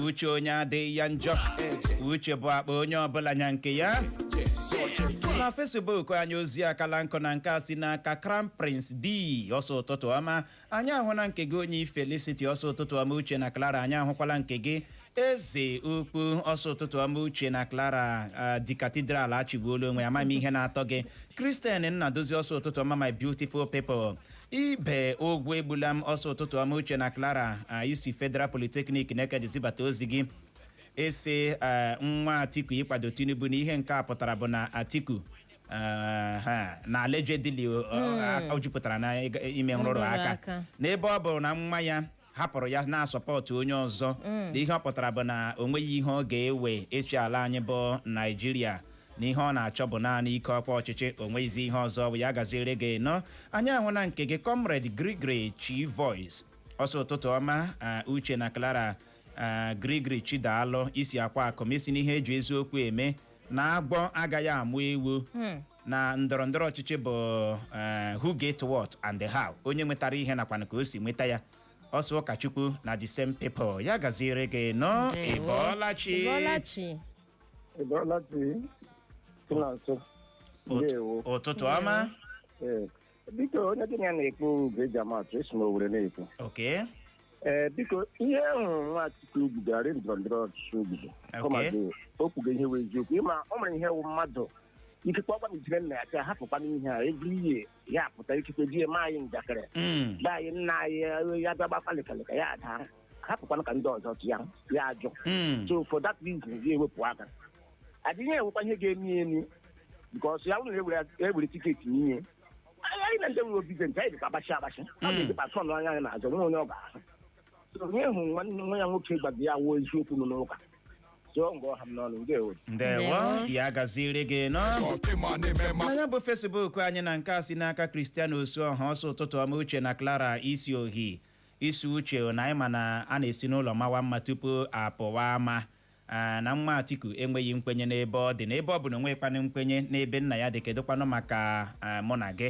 uche onye adịghị ya njọ uche bụ akpa onye ọbụla nya nke ya na Facebook anyị ozi akala nkụ na nke a si n'aka Crown Prince D ọsọ ụtụtụ ọma anyị ahụ na nke gị onye Felicity ọsọ ụtụtụ ọma uche na Clara anyị ahụkwala nke gị eze okpu ọsọ ụtụtụ ọma uche na Clara di Cathedral achịgbuola onwe amam ihe na-atọ gị Christian Nnadozi ọsọ ụtụtụ ọma my beautiful people ibe ogwe egbula m ọsọ ụtụtụ ọma uche na Clara isi Federal Polytechnic na-ekedi zibata ozi gị ese nwa Atiku ịkwado Tinubu na ihe nke a pụtara bụ na Atiku na allegedly o jupụtara na ime nrụrụ aka n'ebe ọ bụ na nwa ya hapụrụ ya na-asọpọtụ onye ọzọ na ihe ọ pụtara bụ na o nweghị ihe ọ ga-ewe echi ala anyị bụ Naijiria na ihe ọ na-achọ bụ naanị ike ọkwa ọchịchị o nweghịzi ihe ọzọ bụ ya gaziere gị nọ anyị ahụ na nke gị Comrade Grigri Chi Voice ọsọ ụtụtụ ọma uche na Clara Grigri Chidalụ isi akwa akụm isi n'ihe eji eziokwu eme na agbọ agaghị amụ ewu na ndọrọndọrọ ọchịchị bụ who get what and how onye nwetara ihe nakwana ka o si nweta ya ọsọ ụkọchukwu na the same people ya gaziere gị nọ ịbọọlachi ụtụtụ ọma biko onye dị ya na-ekwu ga-eji amatụ esi m Owere na-ekwu biko ihe hụrụ nwa Atiku bugara ndọrọndọrọ ọchịchị obodo kọmadụ okwugo ihe wee eziokwu ịma ọ nwere ihe wụ mmadụ ikekwe ọgba ijire nna ya ka hapụkwana ihe a egiri ihe ya apụta ikekwe die ma anyị njakịrị be anyị nna anyị ya bịa gbakpalịkalịka ya ada hapụkwana ka ndị ọzọ ya ajụ so for that reason ya ewepụ aka adịghị enwekwa ihe ga-eme elu bikọs ya nwere ewere tiketi n'ihe anyị na ndị nwere obident anyị dịka agbachi ọ ga-eji patron anya anyị na-azọ nwe onye ọ ga-ahụ onye hụ nwa ya nwoke gbago ya wuo eziokwu nọ n'ụka ndewo ya gaziere gị nọ n'anya bụ Facebook anyị na nke a si n'aka Cristiano Osuọha ọsọ ụtụtụ ọma uche na Clara isi ohi isi uche na anyị ma na a na-esi n'ụlọ mawa mma tupu apụwa ama na nwa Atiku enweghị nkwenye n'ebe ọ dị n'ebe ọ bụ na onwekwanụ nkwenye n'ebe nna ya dị kedụkwanụ maka mụ na gị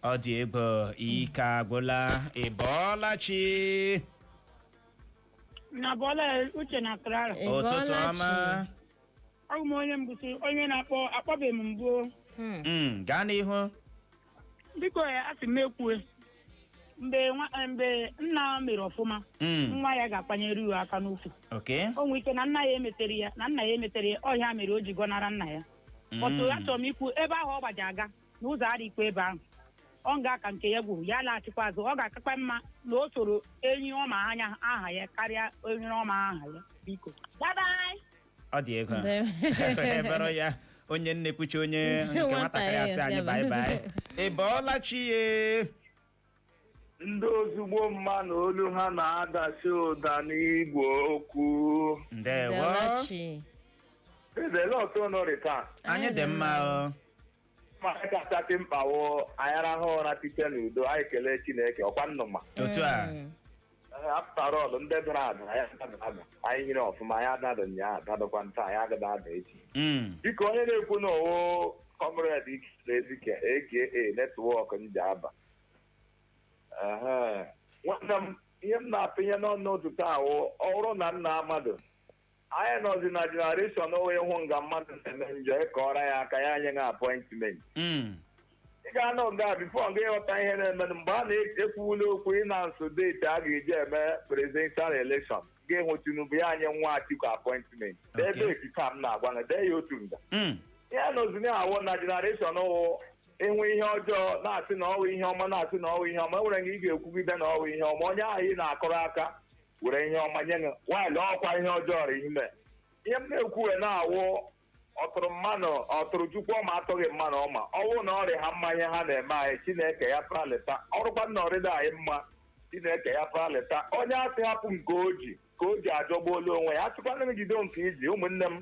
ọ dị ego ike agwụla ịbọọlachi na bọọla uche na Clara ụtụtụ ọma ọgụ m onye mbụsị onye na-akpọ akpọbeghị m mbụ gaa n'ihu biko asị m ekwue mgbe nna mere ọfụma nwa ya ga-akpanyere iwe aka n'ukwu o nwere ike na nna ya emetere ya ọhịa mere o ji gọnara nna ya otu ya chọrọ m ikwu ebe ahụ ọ gbaji aga n'ụzọ adịkwa ebe ahụ ọ ga-aka nke ya gwuru ya laghachikwa azụ ọ ga-akakwa mma na o soro enyi ọma anya aha ya karịa enyi ọma aha ya biko ọ dị ego ebere ya onye nnekwuchi onye nke nwatakịrị asị anyị bye ị bọọla chi ya ndị ozugbo mma na olu ha na-adasi ụda n'igwe okwu ndewo edele ọtọ nọrị taa anyị dị mma maka kachasị mkpawo anyị rahụ ụra site n'udo anyị kelee Chineke ọkwa nnụma otu a apụtara ọlụ ndị dara ada anyị nyere ọfụma anyị adadụ nya adadụkwa nta anyị agada ada echi biko onye na-ekwu na owo kọmred Ezike aka netwọk Njaba nwanne m ihe m na-apịnye n'ọnụ ụtụtụ ahụ ọrụ na nna mmadụ anyị nọzi na jenereshọn onwe hụ nga mmadụ na-eme njọ ịkọrọ ya aka ya nye ha apọịntment ị ga-anọ nga bifo nga ịghọta ihe na-eme mgbe a na-ekwuwula okwu ịna nso deeti a ga-eji eme presidential election ga-ehụ Tinubu ya nye nwa Atiku apọịntment ebe ekika m na-agwa na dee ya otu nga ihe nọzi na-awụ na jenereshọn ụwụ enwe ihe ọjọọ na-asị na ọwụ ihe ọma na-asị na ọwụ ihe ọma nwere nga ị ga-ekwugide na ọwụ ihe ọma onye ahụ ị na-akọrọ aka were ihe ọma nye nwaanyị ọkwa ihe ọjọọ ime ihe m na-ekwuwe na-awụ ọtụrụ mmanụ ọtụrụ chukwu ọma atụghị mmanụ ọma ọwụ na ọrịa ha mmanya ha na-eme anyị Chineke ya praleta ọrụkwa na ọrịda anyị mma Chineke ya praleta onye asị hapụ nke o ji ajọgbuola onwe ya achịkwana m jido nke iji ụmụnne m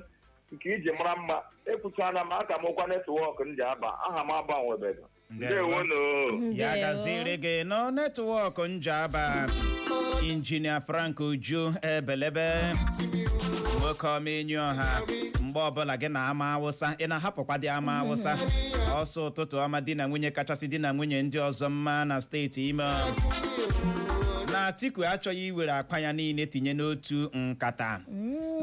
nke iji mara mma ekwuchana m aka m ụkwa netwọk Njaba aha m agbanwebeghị ya gaziri gị nọ netwọk Njaba injinia Frank Uju ebelebe nwoke omenyu ọha mgbe ọbụla gị na ama awụsa ị na-ahapụkwa dị ama awụsa ọsọ ụtụtụ ọma di na nwunye kachasị di na nwunye ndị ọzọ mma na steeti Imo na Atiku achọghị iwere akpa ya niile tinye n'otu nkata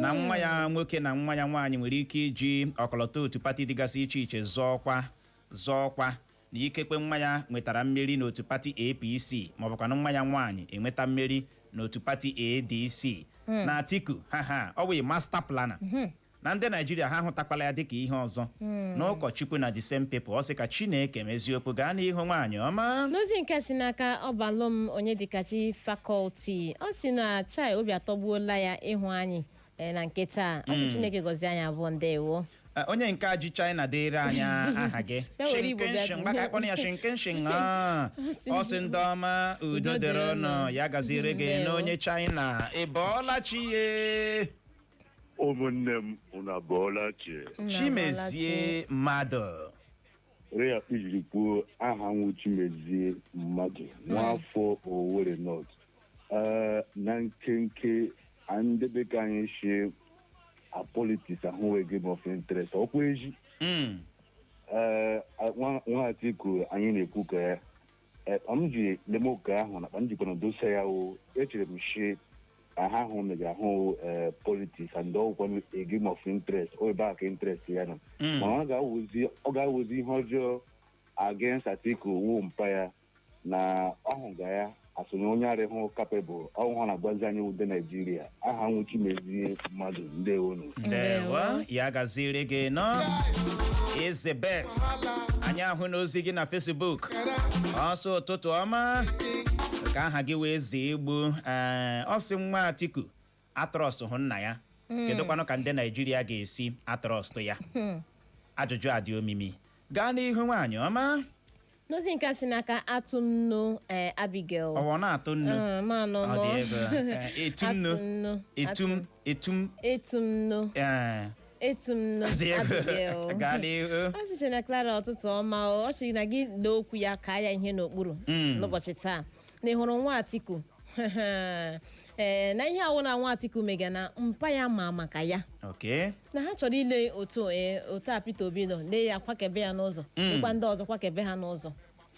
na nwa ya nwoke na nwa ya nwaanyị nwere ike iji ọkọlọtọ otu pati dịgasị iche iche zọọkwa na ikekwe nwa ya nwetara mmeri n'otu pati APC maọbụkwa na nwa ya nwaanyị enweta mmeri n'otu pati ADC na Atiku ọ wee master planner na ndị Naijiria ha hụtakwala ya dịka ihe ọzọ n'ụkọchukwu na the same people ọ sị ka Chineke meziokwu gaa n'ihu nwaanyị ọma n'ozi nke si n'aka ọbalụm onye dịkachi fakọlti ọ sị na chai obi atọgbuola ya ịhụ anyị na nke taa ọ sị Chineke gọzie anyị abụọ ndewo onye nke ji China dịrị anya aha gị shinkenshin gbaka ịkpọrọ ya shinkenshin ọ sị ndị ọma udo dịrị ụnụ ya gaziri gị na onye China ị bọọla chi ya ụmụnne m unu abọọla chi Chimezie mmadụ ya ijiri kwuo aha nwụ Chimezie mmadụ nwafọ Owerri North na nkenke ndị bekee anyị shie a politics ahụghị game of interest ọkwa eji nwa Atiku anyị na-ekwu ka ya m ji lemoka ahụ nakpa njikwana dosa ya o echere m shie ha hụ megara ahụ politics and ọgwụkwa a game of interest o ebe aka interest ya nọ ma ọ ga-awụzi ihe ọjọọ against Atiku wu mpa ya na ọhụ ga ya asonye onye arịhụ capable ọhụụ na-agbazi anyị ude Naijiria aha nwụ Chimezie mmadụ ndewo ya gaziri gị nọ is the best anyị ahụ n'ozi gị na Facebook ọsọ ụtụtụ ọma ka aha gị wee zee egbu ọ sị nwa Atiku atrọst hụ nna ya kedụkwanụ ka ndị Naijiria ga-esi atrọst ya ajụjụ adị omimi gaa n'ihu nwaanyị ọma n'ozi nke si n'aka atụmnụ Abigail ọ na-atụ nnu ọ dị ego etumnụ Abigail gaa n'ihu ọ sịchara na Clara ụtụtụ ọma ọ sị na gị lee okwu ya ka ya ihe n'okpuru n'ụbọchị taa na ị hụrụ nwa Atiku na ihe awụ na nwa Atiku mega na mpa ya ma maka ya na ha chọrọ ile otu a Peter Obi nọ lee ya kwakebe ya n'ụzọ ịkwa ndị ọzọ kwakebe ha n'ụzọ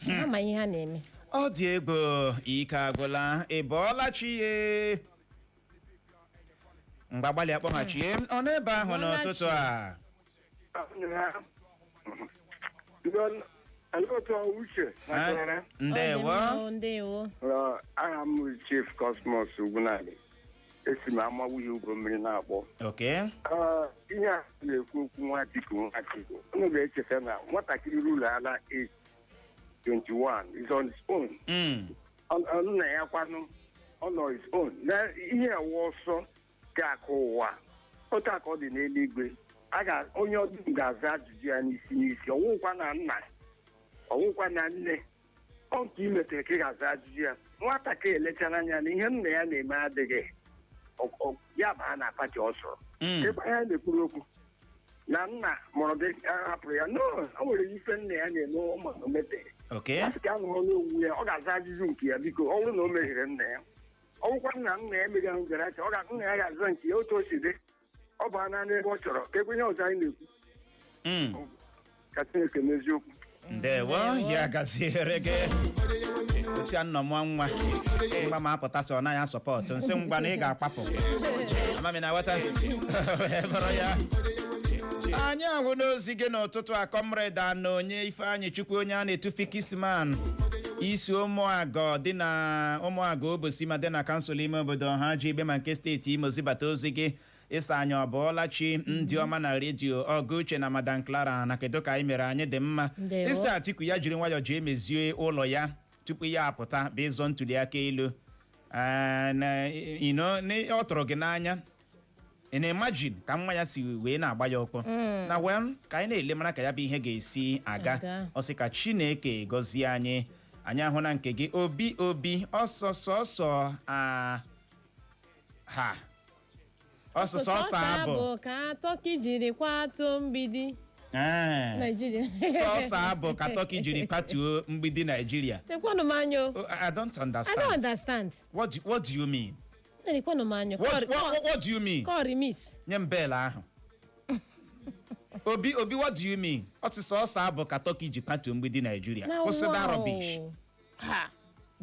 ha ma ihe ha na-eme ọ dị ego ike agwụla ị bọọla chi ya mgbe gbalị akpọghachie ọ n'ebe ahụ n'ụtụtụ a ndewo aha m Chief Cosmos Ugwunali esi m amawughị ugbo mmiri na-akpọ ihe a na-ekwu okwu nwa Atiku unu ga-echeta na nwatakịrị ruru ala 21 is on his own. Nna ya kwanụ on his own. Na ihe awa ọsọ ga-akụ ụwa otu aka ọ dị n'eluigwe onye ọdụm ga-aza ajụjụ ya n'isi ọnwụkwa na nna ọnwụkwa na nne ọ nke imetere ka ị ga-aza ajụjụ ya nwatakịrị elechara anya na ihe nna ya na-eme adịghị ya baa na pati ọsọ ebe anya na-ekwuru okwu na nna mụrụ gị hapụrụ ya o nwere ife nna ya na-eme ọma metere asị ka anụrụ n'onwe ya ọ ga-aza ajụjụ nke ya biko ọ bụrụ na o meghere nna ya ọgwụkwa nna ya emeghị ahụ gara acha nna ya ga-aza nke ya otu o si dị ọ bụ ana n'ebe ọ chọrọ ka ekwenye ọzọ anyị na-ekwu ka Chineke n'eziokwu ndewo ya gaziere gị otu a nnọọ nwa ma apụta sị ọ naghị asọpọtụ nsị ngwa na ị ga-akpapụ amami na weta ya anyị ahụ n'ozi gị n'ụtụtụ a kọmrade na onye Ifeanyị Chukwu onye a na-etufi Kisman isi ụmụagọ dị na ụmụagọ Obosi ma dị na kansụl ime obodo ha ji igbe ma nke steeti Imo zibata ozi gị ịsa anyị ọbụọlachi ndị ọma na redio Ọgụuche na Madam Clara na kedu ka anyị mere anyị dị mma isi Atiku ya jiri nwayọọ ji emezie ụlọ ya tupu ya apụta bụ ịzọ ntuli aka elu ọ tụrụ gị n'anya ị na-imagine ka nwa ya si wee na-agba ya ọkpọ na ka anyị na-ele mara ka ya bụ ihe ga-esi aga ọ sị ka Chineke gọzie anyị ahụ na nke gị obi ọsọsọsọ ha ọsọsọ abụ ka tọki jiri kwatuo mgbidi Nigeria. Sọsọ abụ ka tọki jiri kwatuo mgbidi Nigeria. I don't understand. I don't understand. What do you mean? What do you mean? Call remis. Nye m bell ahụ. Obi, what do you mean? Sọsọ abụ ka tọki jiri kwatuo mgbidi Nigeria. Kwụsị that rubbish. Ha.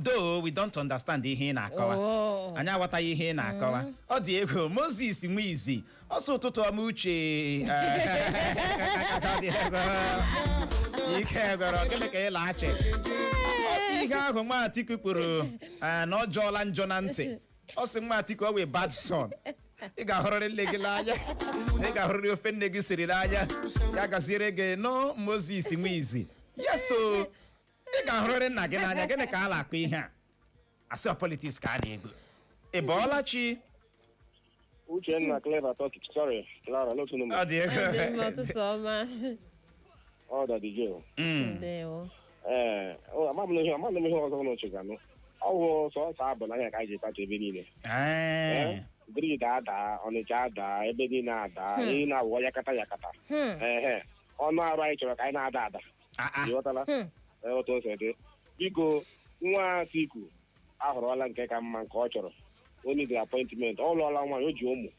Though we don't understand ihe ị na-akọwa anyị aghọtaghị ihe ị na-akọwa ọ dị ego Moses Nwizi ọsọ ụtụtụ ọma uche ike gwara gịnị ka ị laghachi ọsị ihe ahụ nwa Atiku kpụrụ na ọ jọọla njọ na ntị ọsị nwa Atiku ọ wee bad son ị ga-ahụrịrị nne gị n'anya ị ga-ahụrịrị ofe nne gị siri n'anya ya gaziere gị nọ Moses Nwizi yeso ị ga-ahụrịrị nna gị n'anya gịnị ka a na-akụ ihe a asị politiks ka a na-ego ị bọọla chi Uchenna Clever Talk sorry Clara n'otu n'ụmụ ọ dị ego ọtụtụ ọma ọ dị jo ndewo amam ihe ọzọ n'oche ga nụ ọ bụ sọsọ abụ n'anya ka anyị ji kpata ebe niile grid ada Ọnịcha ada ebe niile ada ihe na-awụọ yakata ọnụ arụ anyị chọrọ ka anyị na-ada ada ịghọtala otu o si dị biko nwa Atiku ahọrọla nke ka mma nke ọ chọrọ onye dị apọịntment ọ lụọla nwaanyị o ji ụmụ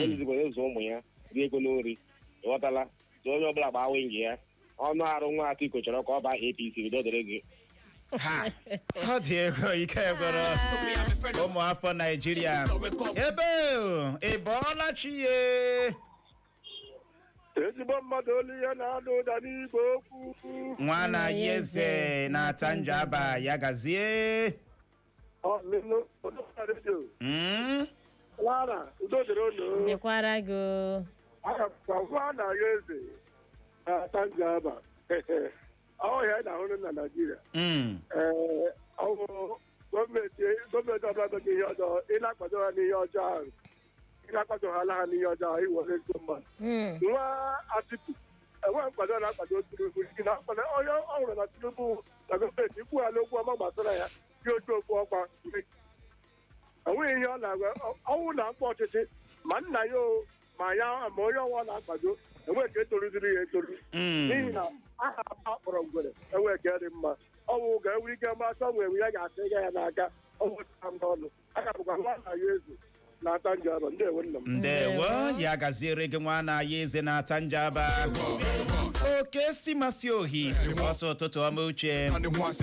onye zigoro ụzọ ụmụ ya rie ego n'ori ịghọtala so onye ọbụla gba wingi ya ọnụ arụ nwa Atiku chọrọ ka ọ baa APC bido dịrị gị ọ dị ego ike gwara ụmụafọ Naijiria ebe ị bọọla chi ya ezigbo mmadụ olu ya na-ada ụda n'igwe okwu nwa na-ayị eze na-ata njaba ya gazie Lara udo dịrị unu dịkwara gị agakwa nwa na-ayị eze na-ata njaba ọhịa na-ahụrụ na Naịjirịa ọhụrụ gọọmenti ọbụla doghị ihe ọjọọ ị na-akwado ha n'ihe ọjọọ ahụ na-akwadoghara ha n'ihe ọjọọ iwere ezigbo mmadụ nwa Atiku enweghị nkwado na-akwado Tinubu na onye ọhụrụ na Tinubu na gọọmenti ikwughala okwu ọma gbasara ya dị otu okwu ọkwa enweghị ihe ọ na-agwa ọnwụ na mkpa ọchịchị ma nna ya ma ya ma onye ọnwa na-akwado enweghị ka etoruziri ya etoru n'ihi na aha akpọrọ ngwere enweghị ka dị mma ọnwụ ga-enwe ike mmasị ọnwụ enwe ya ga-asị ịga ya n'aka ọnwụ ta mba ọnụ aka bụkwa nwa na ya eze na-ata njaba ndewo nna m ndewo ya gaziere gị nwa na-aya eze na-ata njaba oke si masị ohi ọsọ ụtụtụ ọma uche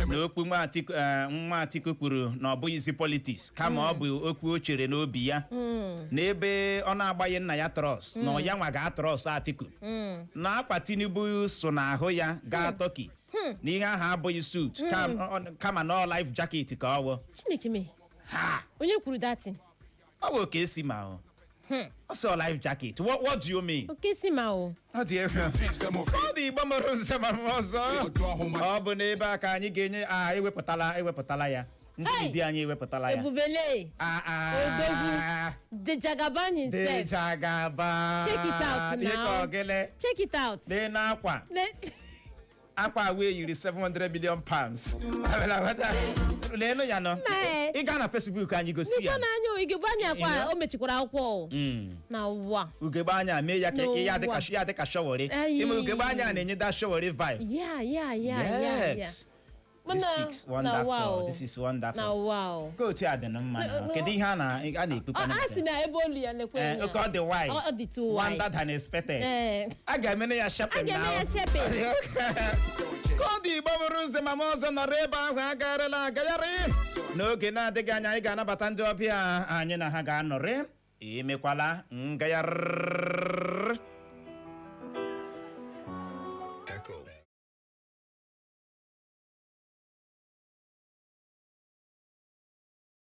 na okwu nwa Atiku kwuru na ọ bụghịzi politiks kama ọ bụ okwu o chere n'obi ya n'ebe ọ na-agbaghị nna ya trọs na ya nwa ga-atrọs Atiku na akwa Tinubu so n'ahụ ya gaa Tọki na ihe ahụ abụghị suit kama na life jacket ka ọ wụ Chineke me onye kwuru datin Ọ bụ oke esi ma o. Also life jacket. What do you mean? Oke si ma o. Ọ dị ebe. Ọ dị Igbo mụrụ nze ma ọzọ. Ọ bụ n'ebe a ka anyị ga-enye ewepụtala ya. Ndị di anyị ewepụtala ya. Ebubele. The Jagaban himself. The Jagaban. Check it out now. Check it out. Lee n'akwa. Akwa wee yiri 700 million pounds. Leenụ ya nọ. Ị gaa na Facebook anyị gosi ya. N'ikọ n'anya ugegbe anya kwa o mechikwara akwụkwọ na ụwa. Ugegbe anya mee ya ka ya dịka shọwọrị. Ime ugegbe anya na-enye da shọwọrị vibe. Yeah. This is wonderful. Na wow. Go to adịnụ mma. Kedu ihe a na-ekpekwa na a sị na ebe olu ya nekwe ya. Oke ọ dị wide. Ọ dị too wide. Wonder than expected. A ga-emene ya shopping now. A ga-eme ya shopping. Ka ọ dị Igbo mụrụ nze ma ọzọ nọrọ ebe ahụ agagharịla agagharị. N'oge na-adịghị anya anyị ga-anabata ndị ọbịa anyị na ha ga-anọrị. Emekwala ngagharị.